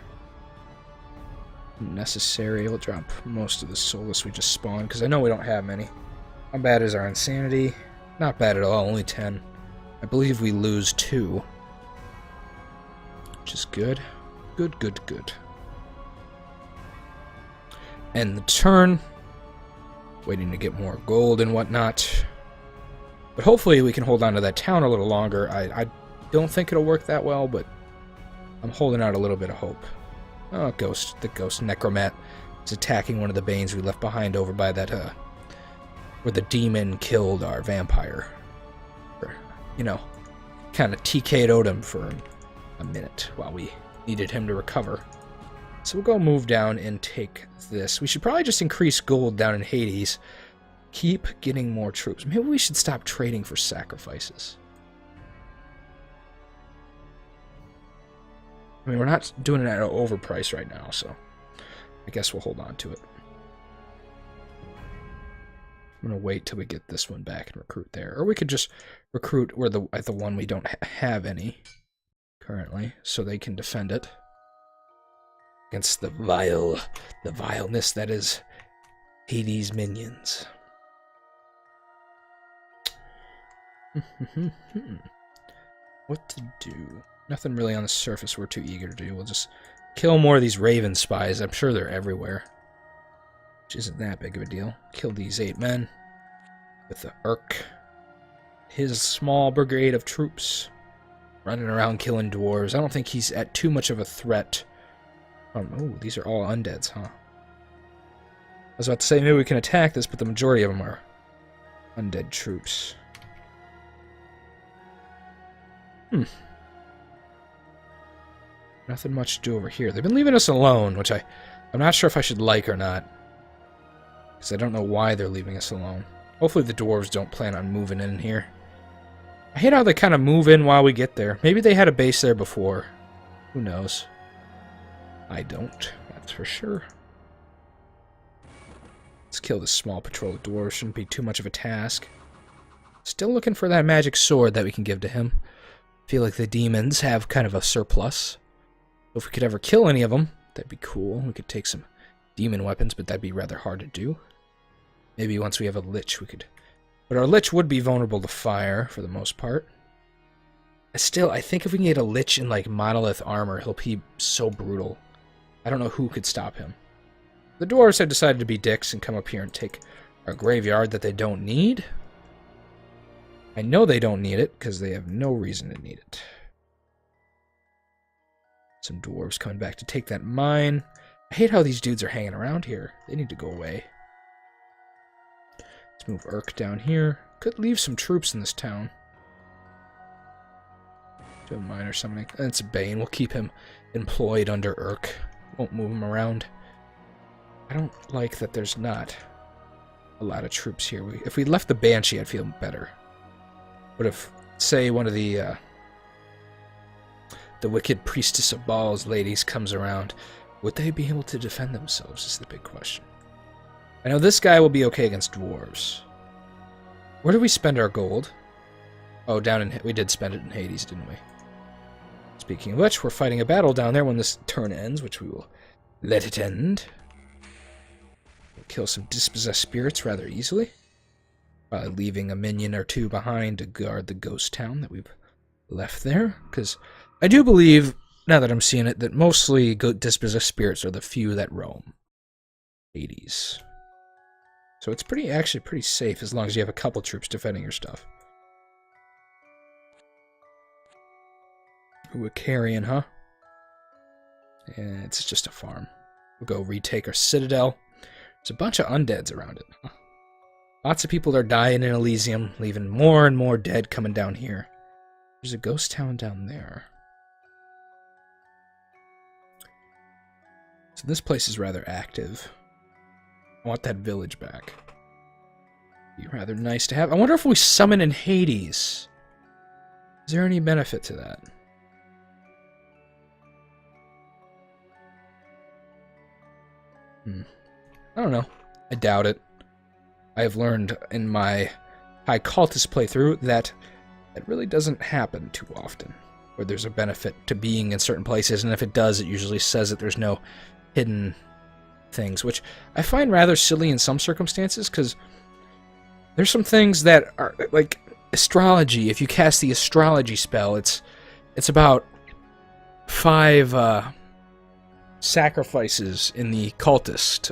Necessary. We'll drop most of the solace we just spawned, because I know we don't have many. How bad is our insanity? Not bad at all, only 10. I believe we lose 2. Which is good. Good, good, good. End the turn. Waiting to get more gold and whatnot. But hopefully we can hold on to that town a little longer. I don't think it'll work that well, but I'm holding out a little bit of hope. Oh, ghost. The ghost Necromancer is attacking one of the Banes we left behind over by that, where the demon killed our vampire. Or, you know, kind of TK'd him for a minute while we needed him to recover. So we'll go move down and take this. We should probably just increase gold down in Hades. Keep getting more troops. Maybe we should stop trading for sacrifices. I mean, we're not doing it at an overprice right now, so I guess we'll hold on to it. I'm going to wait till we get this one back and recruit there. Or we could just recruit at the one we don't have any currently, so they can defend it against the vileness that is Hades' minions. What to do? Nothing really on the surface we're too eager to do. We'll just kill more of these Raven spies. I'm sure they're everywhere, which isn't that big of a deal. Kill these 8 men with the Urk. His small brigade of troops running around killing dwarves. I don't think he's at too much of a threat. Oh, these are all undeads, huh? I was about to say maybe we can attack this, but the majority of them are undead troops. Nothing much to do over here. They've been leaving us alone, which I'm not sure if I should like or not. Because I don't know why they're leaving us alone. Hopefully the dwarves don't plan on moving in here. I hate how they kind of move in while we get there. Maybe they had a base there before. Who knows? I don't, that's for sure. Let's kill this small patrol of dwarves. Shouldn't be too much of a task. Still looking for that magic sword that we can give to him. Feel like the demons have kind of a surplus. If we could ever kill any of them, that'd be cool. We could take some demon weapons, but that'd be rather hard to do. Maybe once we have a lich, we could... But our lich would be vulnerable to fire, for the most part. Still, I think if we can get a lich in, like, monolith armor, he'll be so brutal. I don't know who could stop him. The dwarves have decided to be dicks and come up here and take our graveyard that they don't need. I know they don't need it, because they have no reason to need it. Some dwarves coming back to take that mine. I hate how these dudes are hanging around here. They need to go away. Let's move Urk down here. Could leave some troops in this town. Do a mine or something. That's a Bane. We'll keep him employed under Urk. Won't move him around. I don't like that there's not a lot of troops here. If we left the Banshee, I'd feel better. But if, say, one of the wicked Priestess of Balls ladies comes around, would they be able to defend themselves is the big question. I know this guy will be okay against dwarves. Where do we spend our gold? Oh, we did spend it in Hades, didn't we? Speaking of which, we're fighting a battle down there when this turn ends, which we will let it end. We'll kill some dispossessed spirits rather easily, leaving a minion or two behind to guard the ghost town that we've left there. Because I do believe, now that I'm seeing it, that mostly dispossessed spirits are the few that roam Hades. So it's actually pretty safe as long as you have a couple troops defending your stuff. Ooh, a carrion, huh? Yeah, it's just a farm. We'll go retake our citadel. There's a bunch of undeads around it. Huh? Lots of people are dying in Elysium, leaving more and more dead coming down here. There's a ghost town down there. So this place is rather active. I want that village back. Be rather nice to have. I wonder if we summon in Hades. Is there any benefit to that? I don't know. I doubt it. I have learned in my High Cultist playthrough that it really doesn't happen too often, where there's a benefit to being in certain places, and if it does, it usually says that there's no hidden things, which I find rather silly in some circumstances, because there's some things that are, like, astrology. If you cast the astrology spell, it's about 5 sacrifices in the cultist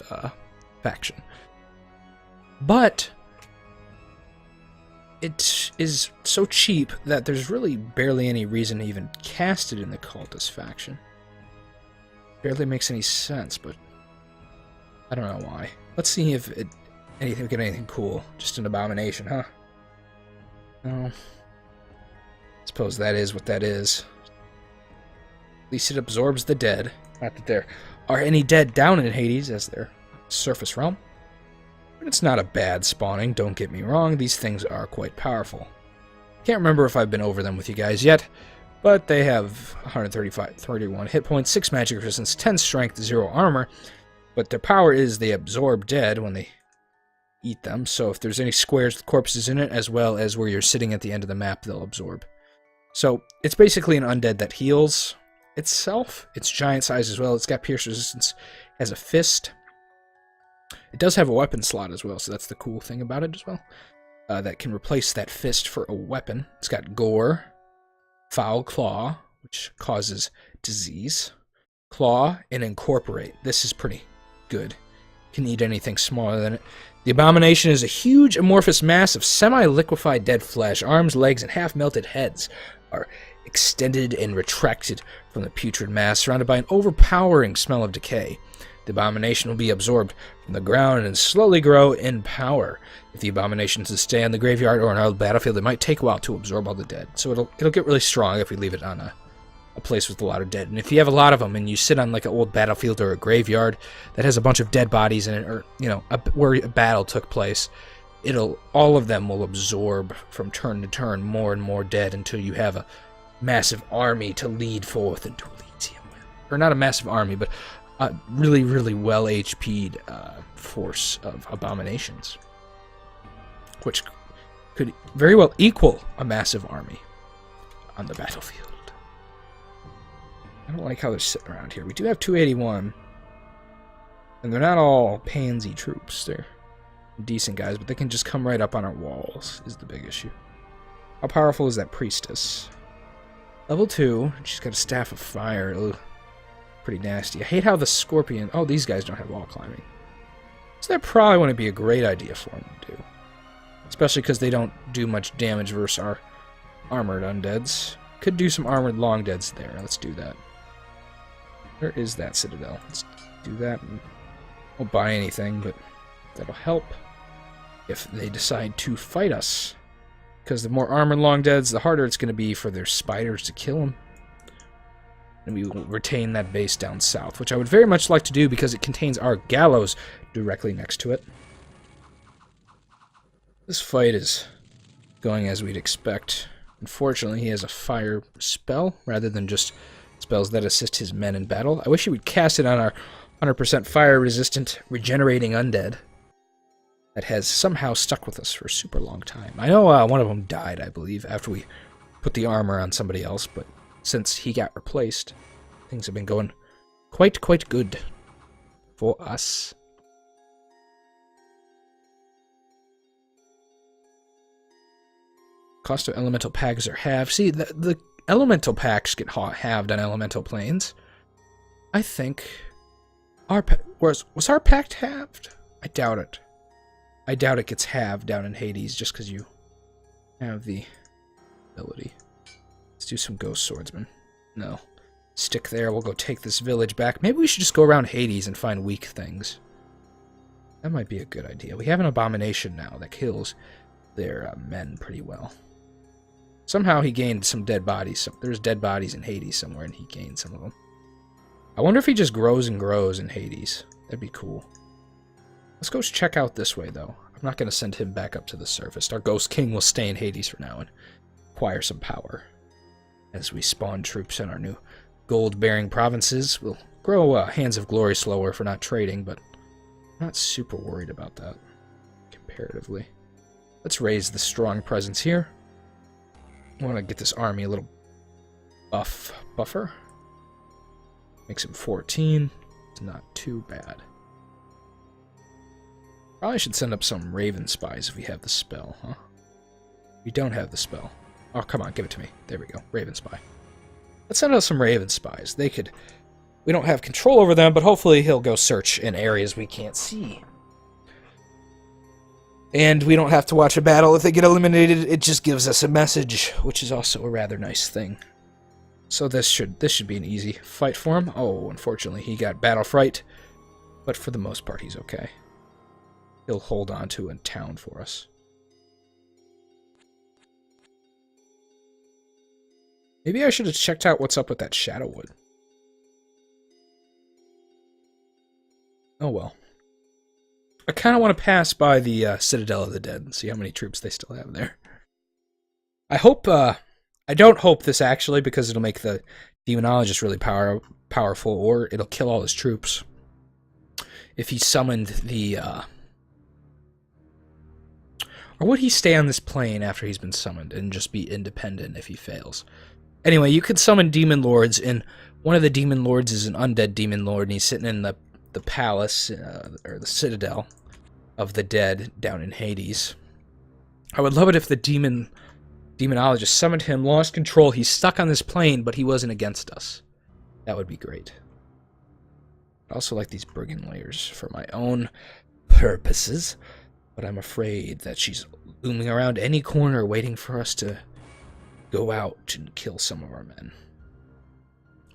faction. But it is so cheap that there's really barely any reason to even cast it in the cultist faction. Barely makes any sense, but I don't know why. Let's see if we get anything cool. Just an abomination, huh? Oh. Suppose that is what that is. At least it absorbs the dead. Not that there are any dead down in Hades as their surface realm. But it's not a bad spawning, don't get me wrong. These things are quite powerful. Can't remember if I've been over them with you guys yet, but they have 31 hit points, 6 magic resistance, 10 strength, 0 armor. But their power is they absorb dead when they eat them, so if there's any squares with corpses in it, as well as where you're sitting at the end of the map, they'll absorb. So it's basically an undead that heals itself. It's giant size as well. It's got pierce resistance, has a fist. It does have a weapon slot as well, so that's the cool thing about it as well. That can replace that fist for a weapon. It's got gore, foul claw, which causes disease, claw, and incorporate. This is pretty good. Can eat anything smaller than it. The abomination is a huge amorphous mass of semi-liquefied dead flesh. Arms, legs, and half-melted heads are extended and retracted from the putrid mass, surrounded by an overpowering smell of decay. The abomination will be absorbed from the ground and slowly grow in power. If the abomination is to stay on the graveyard or on our battlefield, it might take a while to absorb all the dead. So it'll get really strong if we leave it on a place with a lot of dead. And if you have a lot of them and you sit on like an old battlefield or a graveyard that has a bunch of dead bodies in it, or where a battle took place, all of them will absorb from turn to turn more and more dead until you have a massive army to lead forth into Elysium. Or not a massive army, but a really, really well HP'd force of abominations, which could very well equal a massive army on the battlefield. I don't like how they're sitting around here. We do have 281, and they're not all pansy troops. They're decent guys, but they can just come right up on our walls, is the big issue. How powerful is that priestess? Level 2, she's got a staff of fire. Ugh. Pretty nasty. I hate how the scorpion... Oh, these guys don't have wall climbing. So that probably wouldn't be a great idea for them to do. Especially because they don't do much damage versus our armored undeads. Could do some armored long deads there. Let's do that. Where is that citadel? Let's do that. Won't buy anything, but that'll help if they decide to fight us. Because the more armored long deads, the harder it's going to be for their spiders to kill them. and we will retain that base down south, which I would very much like to do because it contains our gallows directly next to it. This fight is going as we'd expect. Unfortunately, he has a fire spell rather than just spells that assist his men in battle. I wish he would cast it on our 100% fire-resistant, regenerating undead that has somehow stuck with us for a super long time. I know one of them died, I believe, after we put the armor on somebody else, but since he got replaced, things have been going quite good for us. Cost of elemental packs are halved. See, the elemental packs get halved on elemental planes. I think our was our pact halved? I doubt it. I doubt it gets halved down in Hades just because you have the ability. Let's do some Ghost Swordsman. No. Stick there. We'll go take this village back. Maybe we should just go around Hades and find weak things. That might be a good idea. We have an abomination now that kills their men pretty well. Somehow he gained some dead bodies. There's dead bodies in Hades somewhere, and he gained some of them. I wonder if he just grows and grows in Hades. That'd be cool. Let's go check out this way, though. I'm not going to send him back up to the surface. Our Ghost King will stay in Hades for now and acquire some power. As we spawn troops in our new gold-bearing provinces, we'll grow Hands of Glory slower for not trading, but I'm not super worried about that, comparatively. Let's raise the strong presence here. I want to get this army a little buffer. Makes him 14. It's not too bad. Probably should send up some Raven Spies if we have the spell, huh? We don't have the spell. Oh, come on, give it to me. There we go. Raven Spy. Let's send out some Raven Spies. They could... We don't have control over them, but hopefully he'll go search in areas we can't see. And we don't have to watch a battle. If they get eliminated, it just gives us a message, which is also a rather nice thing. So this should be an easy fight for him. Oh, unfortunately, he got battle fright, but for the most part, he's okay. He'll hold on to a town for us. Maybe I should have checked out what's up with that Shadowwood. Oh well. I kind of want to pass by the Citadel of the Dead and see how many troops they still have there. I hope, I don't hope this actually, because it'll make the Demonologist really powerful, or it'll kill all his troops. If he summoned the, or would he stay on this plane after he's been summoned and just be independent if he fails? Anyway, you could summon Demon Lords, and one of the Demon Lords is an undead Demon Lord, and he's sitting in the palace, or the Citadel of the Dead down in Hades. I would love it if the Demonologist summoned him, lost control, he's stuck on this plane, but he wasn't against us. That would be great. I also like these Brigand layers for my own purposes, but I'm afraid that she's looming around any corner waiting for us to go out and kill some of our men.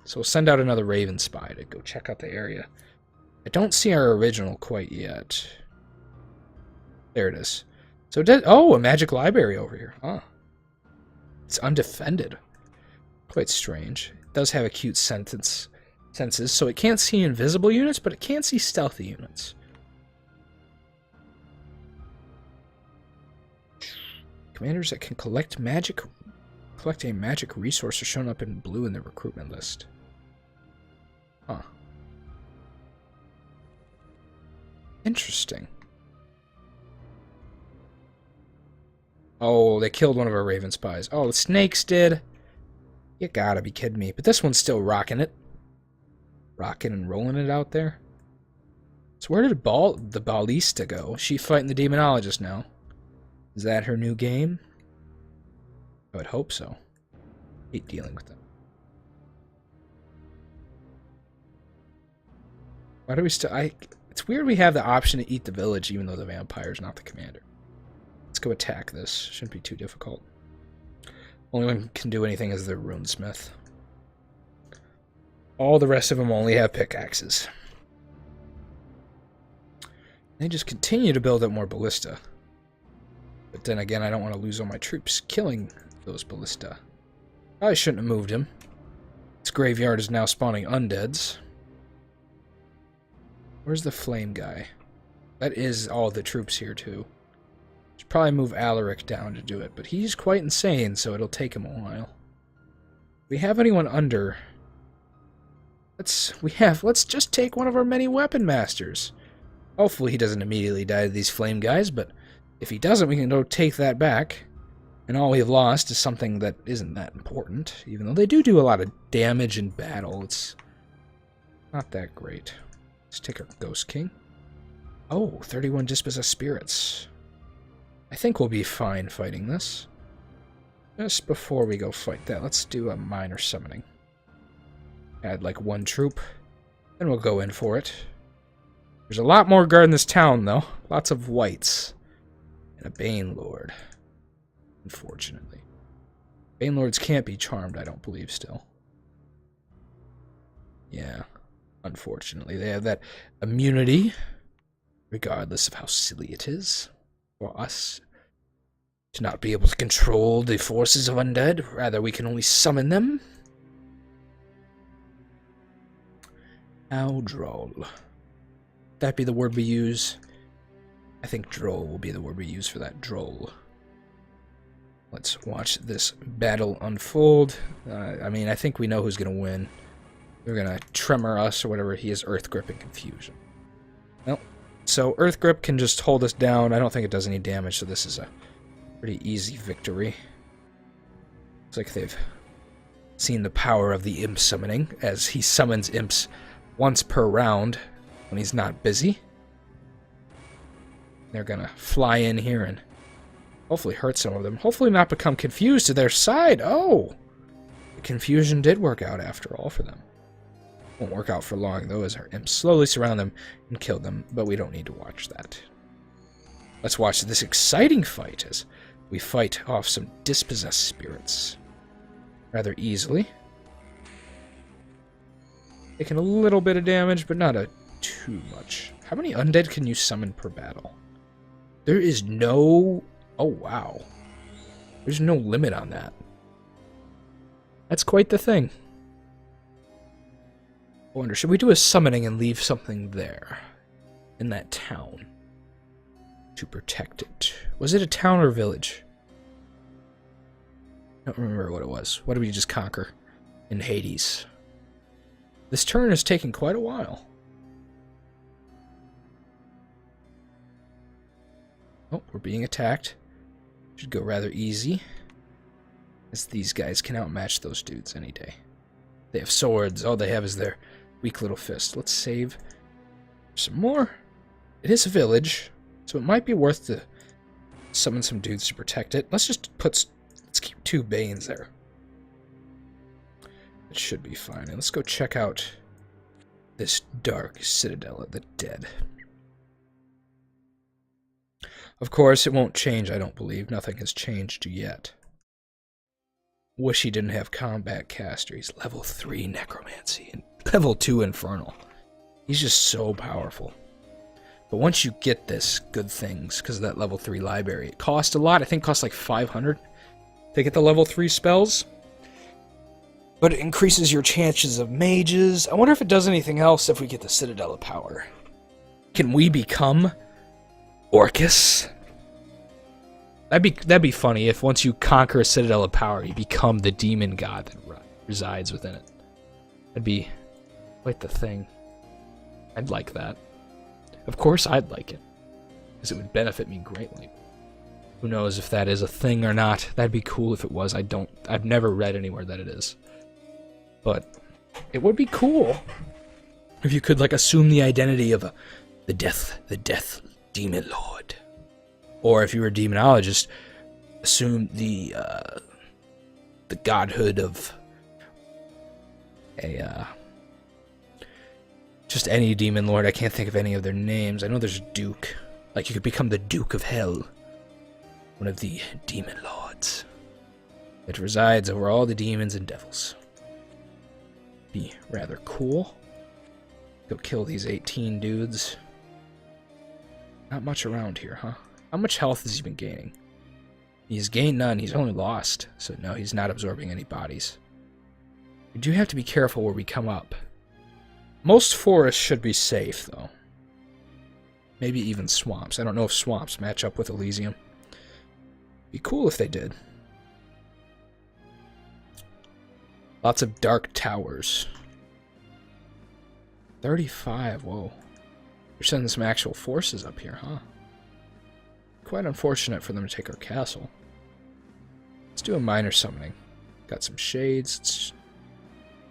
So we'll send out another Raven Spy to go check out the area. I don't see our original quite yet. There it is. So, oh, a magic library over here. Huh. It's undefended. Quite strange. It does have acute senses, so it can't see invisible units, but it can see stealthy units. Commanders that can collect a magic resource are shown up in blue in the recruitment list. Huh. Interesting. Oh, they killed one of our Raven Spies. Oh, the Snakes did? You gotta be kidding me. But this one's still rocking it. Rocking and rolling it out there. So where did the Ballista go? She's fighting the Demonologist now. Is that her new game? I would hope so. Hate dealing with them. Why do we still... It's weird we have the option to eat the village even though the vampire's not the commander. Let's go attack this. Shouldn't be too difficult. Only one who can do anything is the runesmith. All the rest of them only have pickaxes. They just continue to build up more ballista. But then again, I don't want to lose all my troops killing those ballista. I shouldn't have moved him. It's graveyard is now spawning undeads. Where's the flame guy? That is all the troops here, too. Should probably move Alaric down to do it, but he's quite insane, so it'll take him a while. Do we have anyone under? Let's just take one of our many weapon masters. Hopefully he doesn't immediately die to these flame guys, but if he doesn't, we can go take that back. And all we've lost is something that isn't that important, even though they do a lot of damage in battle. It's not that great. Let's take our Ghost King. Oh, 31 Dispossessed Spirits. I think we'll be fine fighting this. Just before we go fight that, let's do a minor summoning. Add like 1 troop, then we'll go in for it. There's a lot more guard in this town, though. Lots of whites. And a Bane Lord. Unfortunately. Bane Lords can't be charmed, I don't believe, still. Yeah. Unfortunately. They have that immunity, regardless of how silly it is for us to not be able to control the forces of undead. Rather, we can only summon them. How droll. That be the word we use? I think droll will be the word we use for that. Droll. Let's watch this battle unfold. I mean, I think we know who's going to win. They're going to tremor us or whatever. He has Earth Grip and Confusion. Well, so Earth Grip can just hold us down. I don't think it does any damage, so this is a pretty easy victory. Looks like they've seen the power of the imp summoning, as he summons imps once per round when he's not busy. They're going to fly in here and hopefully hurt some of them. Hopefully not become confused to their side. Oh! The confusion did work out after all for them. Won't work out for long, though, as our imps slowly surround them and kill them, but we don't need to watch that. Let's watch this exciting fight as we fight off some dispossessed spirits. Rather easily. Taking a little bit of damage, but not too much. How many undead can you summon per battle? There is no... Oh, wow. There's no limit on that. That's quite the thing. I wonder, should we do a summoning and leave something there? In that town? To protect it. Was it a town or a village? I don't remember what it was. What did we just conquer in Hades? This turn is taking quite a while. Oh, we're being attacked. Should go rather easy, as these guys can outmatch those dudes any day. They have swords. All they have is their weak little fist. Let's save some more. It is a village, so it might be worth to summon some dudes to protect it. Let's keep 2 Banes there. It should be fine. And let's go check out this dark citadel of the dead. Of course, it won't change, I don't believe. Nothing has changed yet. Wish he didn't have combat caster. He's level 3 necromancy and level 2 infernal. He's just so powerful. But once you get this, good things, because of that level 3 library, it costs a lot. I think it costs like 500 to get the level 3 spells. But it increases your chances of mages. I wonder if it does anything else if we get the Citadel of Power. Can we become Orcus? That'd be funny if once you conquer a Citadel of Power, you become the demon god that resides within it. That'd be quite the thing. I'd like that. Of course I'd like it, because it would benefit me greatly. Who knows if that is a thing or not. That'd be cool if it was. I've never read anywhere that it is. But it would be cool if you could, like, assume the identity of the death demon lord. Or if you were a demonologist, assume the godhood of just any demon lord. I can't think of any of their names. I know there's a duke. Like, you could become the Duke of Hell. One of the demon lords. It resides over all the demons and devils. Be rather cool. Go kill these 18 dudes. Not much around here, huh? How much health has he been gaining? He's gained none. He's only lost. So no, he's not absorbing any bodies. We do have to be careful where we come up. Most forests should be safe, though. Maybe even swamps. I don't know if swamps match up with Elysium. Be cool if they did. Lots of dark towers. 35, whoa. You're sending some actual forces up here, huh? Quite unfortunate for them to take our castle. Let's do a minor summoning. Got some shades.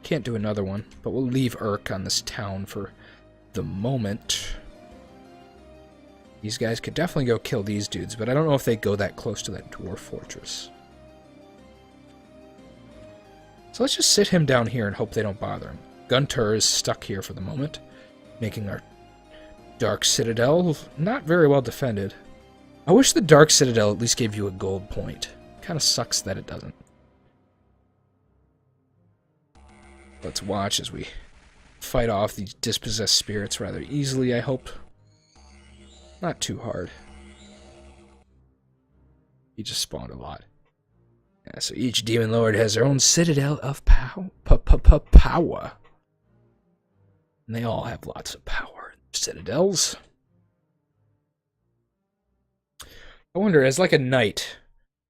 Can't do another one, but we'll leave Urk on this town for the moment. These guys could definitely go kill these dudes, but I don't know if they go that close to that dwarf fortress. So let's just sit him down here and hope they don't bother him. Gunter is stuck here for the moment, making our Dark Citadel not very well defended. I wish the Dark Citadel at least gave you a gold point. Kind of sucks that it doesn't. Let's watch as we fight off these dispossessed spirits rather easily, I hope. Not too hard. He just spawned a lot. Yeah, so each demon lord has their own citadel of power. And they all have lots of power. Citadels. I wonder, as like a knight,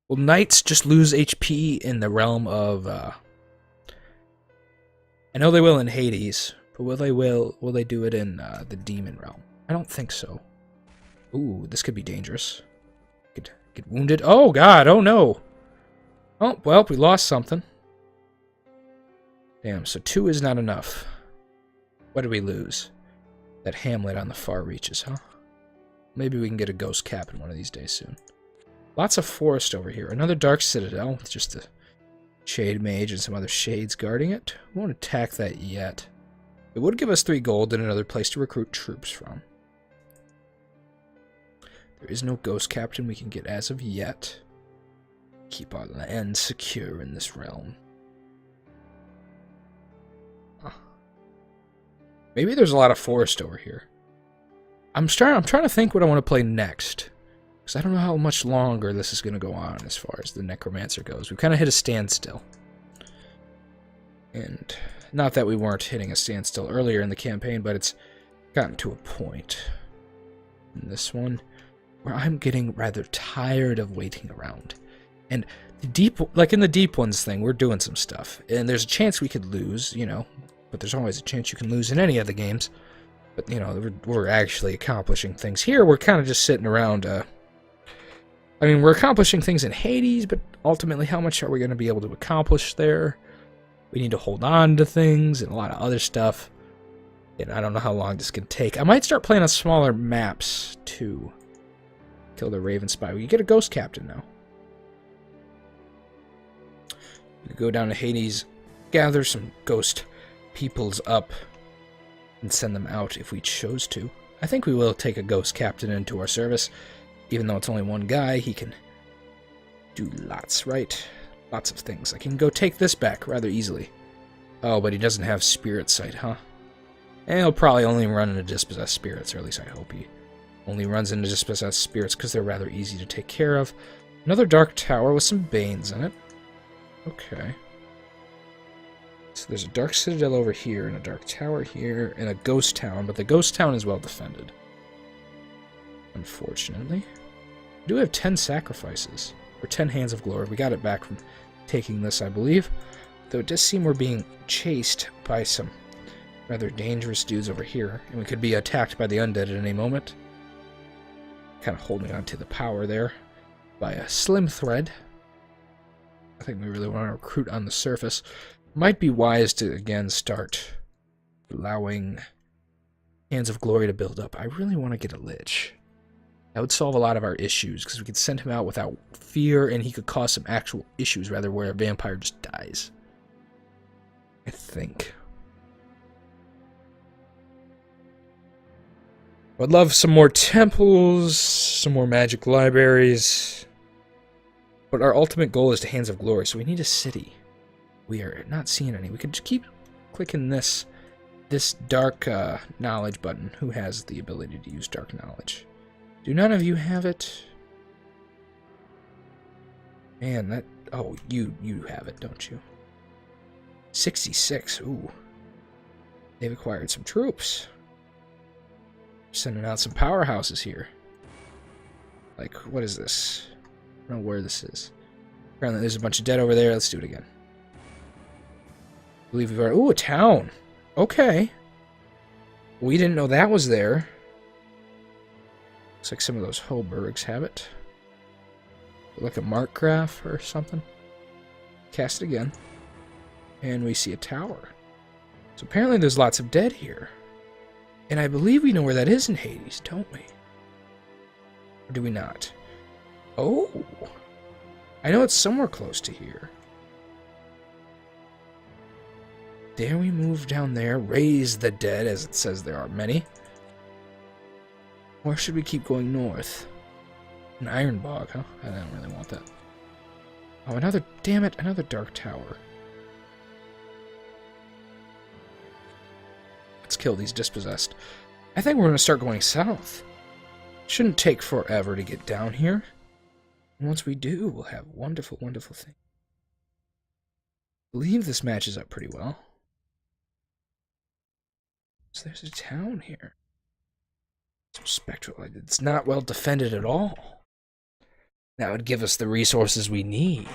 will knights just lose HP in the realm of... I know they will in Hades, but will they do it in the demon realm? I don't think so. Ooh, this could be dangerous. Could get wounded. Oh god, oh no! Oh, well, we lost something. Damn, so 2 is not enough. What did we lose? That hamlet on the far reaches, huh? Maybe we can get a ghost cabin one of these days soon. Lots of forest over here. Another dark citadel with just a shade mage and some other shades guarding it. We won't attack that yet. It would give us 3 gold and another place to recruit troops from. There is no ghost captain we can get as of yet. Keep our land secure in this realm. Maybe there's a lot of forest over here. I'm trying to think what I want to play next. Because I don't know how much longer this is going to go on as far as the Necromancer goes. We've kind of hit a standstill. And not that we weren't hitting a standstill earlier in the campaign, but it's gotten to a point in this one where I'm getting rather tired of waiting around. And the deep, like in the deep ones thing, we're doing some stuff. And there's a chance we could lose, you know. But there's always a chance you can lose in any of the games. But, you know, we're actually accomplishing things. Here, we're kind of just sitting around. I mean, we're accomplishing things in Hades, but ultimately, how much are we going to be able to accomplish there? We need to hold on to things and a lot of other stuff. And I don't know how long this can take. I might start playing on smaller maps, too. Kill the Raven Spy. We can get a Ghost Captain now. We can go down to Hades, gather some Ghost peoples up, and send them out if we chose to. I think we will take a Ghost Captain into our service. Even though it's only one guy, he can do lots, right? Lots of things. I can go take this back rather easily. Oh, but he doesn't have Spirit Sight, huh? And he'll probably only run into Dispossessed Spirits, or at least I hope he only runs into Dispossessed Spirits because they're rather easy to take care of. Another Dark Tower with some Banes in it. Okay. So there's a Dark Citadel over here, and a Dark Tower here, and a Ghost Town, but the Ghost Town is well defended. Unfortunately. We do have 10 sacrifices, or 10 Hands of Glory. We got it back from taking this, I believe. Though it does seem we're being chased by some rather dangerous dudes over here, and we could be attacked by the undead at any moment. Kind of holding on to the power there by a slim thread. I think we really want to recruit on the surface. Might be wise to, again, start allowing Hands of Glory to build up. I really want to get a Lich. That would solve a lot of our issues, because we could send him out without fear, and he could cause some actual issues, rather where a vampire just dies. I think. I'd love some more temples, some more magic libraries. But our ultimate goal is to Hands of Glory, so we need a city. We are not seeing any. We could just keep clicking this dark knowledge button. Who has the ability to use dark knowledge? Do none of you have it? Man, that... Oh, you have it, don't you? 66. Ooh. They've acquired some troops. Sending out some powerhouses here. Like, what is this? I don't know where this is. Apparently there's a bunch of dead over there. Let's do it again. I believe we've already... Ooh, a town. Okay. We didn't know that was there. Looks like some of those Hoburgs have it. Like a Markgraf or something. Cast it again. And we see a tower. So apparently there's lots of dead here. And I believe we know where that is in Hades, don't we? Or do we not? Oh! I know it's somewhere close to here. Dare we move down there? Raise the dead, as it says there are many. Or should we keep going north? An iron bog, huh? I don't really want that. Oh, another... Damn it, another dark tower. Let's kill these dispossessed. I think we're going to start going south. Shouldn't take forever to get down here. And once we do, we'll have wonderful, wonderful things. I believe this matches up pretty well. So there's a town here. Some spectral... It's not well defended at all. That would give us the resources we need,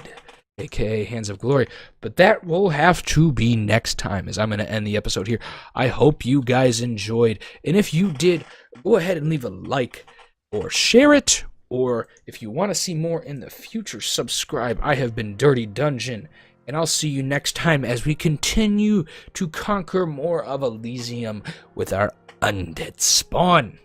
aka Hands of Glory. But that will have to be next time, as I'm going to end the episode here. I hope you guys enjoyed. And if you did, go ahead and leave a like or share it. Or if you want to see more in the future, subscribe. I have been Dirty Dungeon. And I'll see you next time as we continue to conquer more of Elysium with our undead spawn.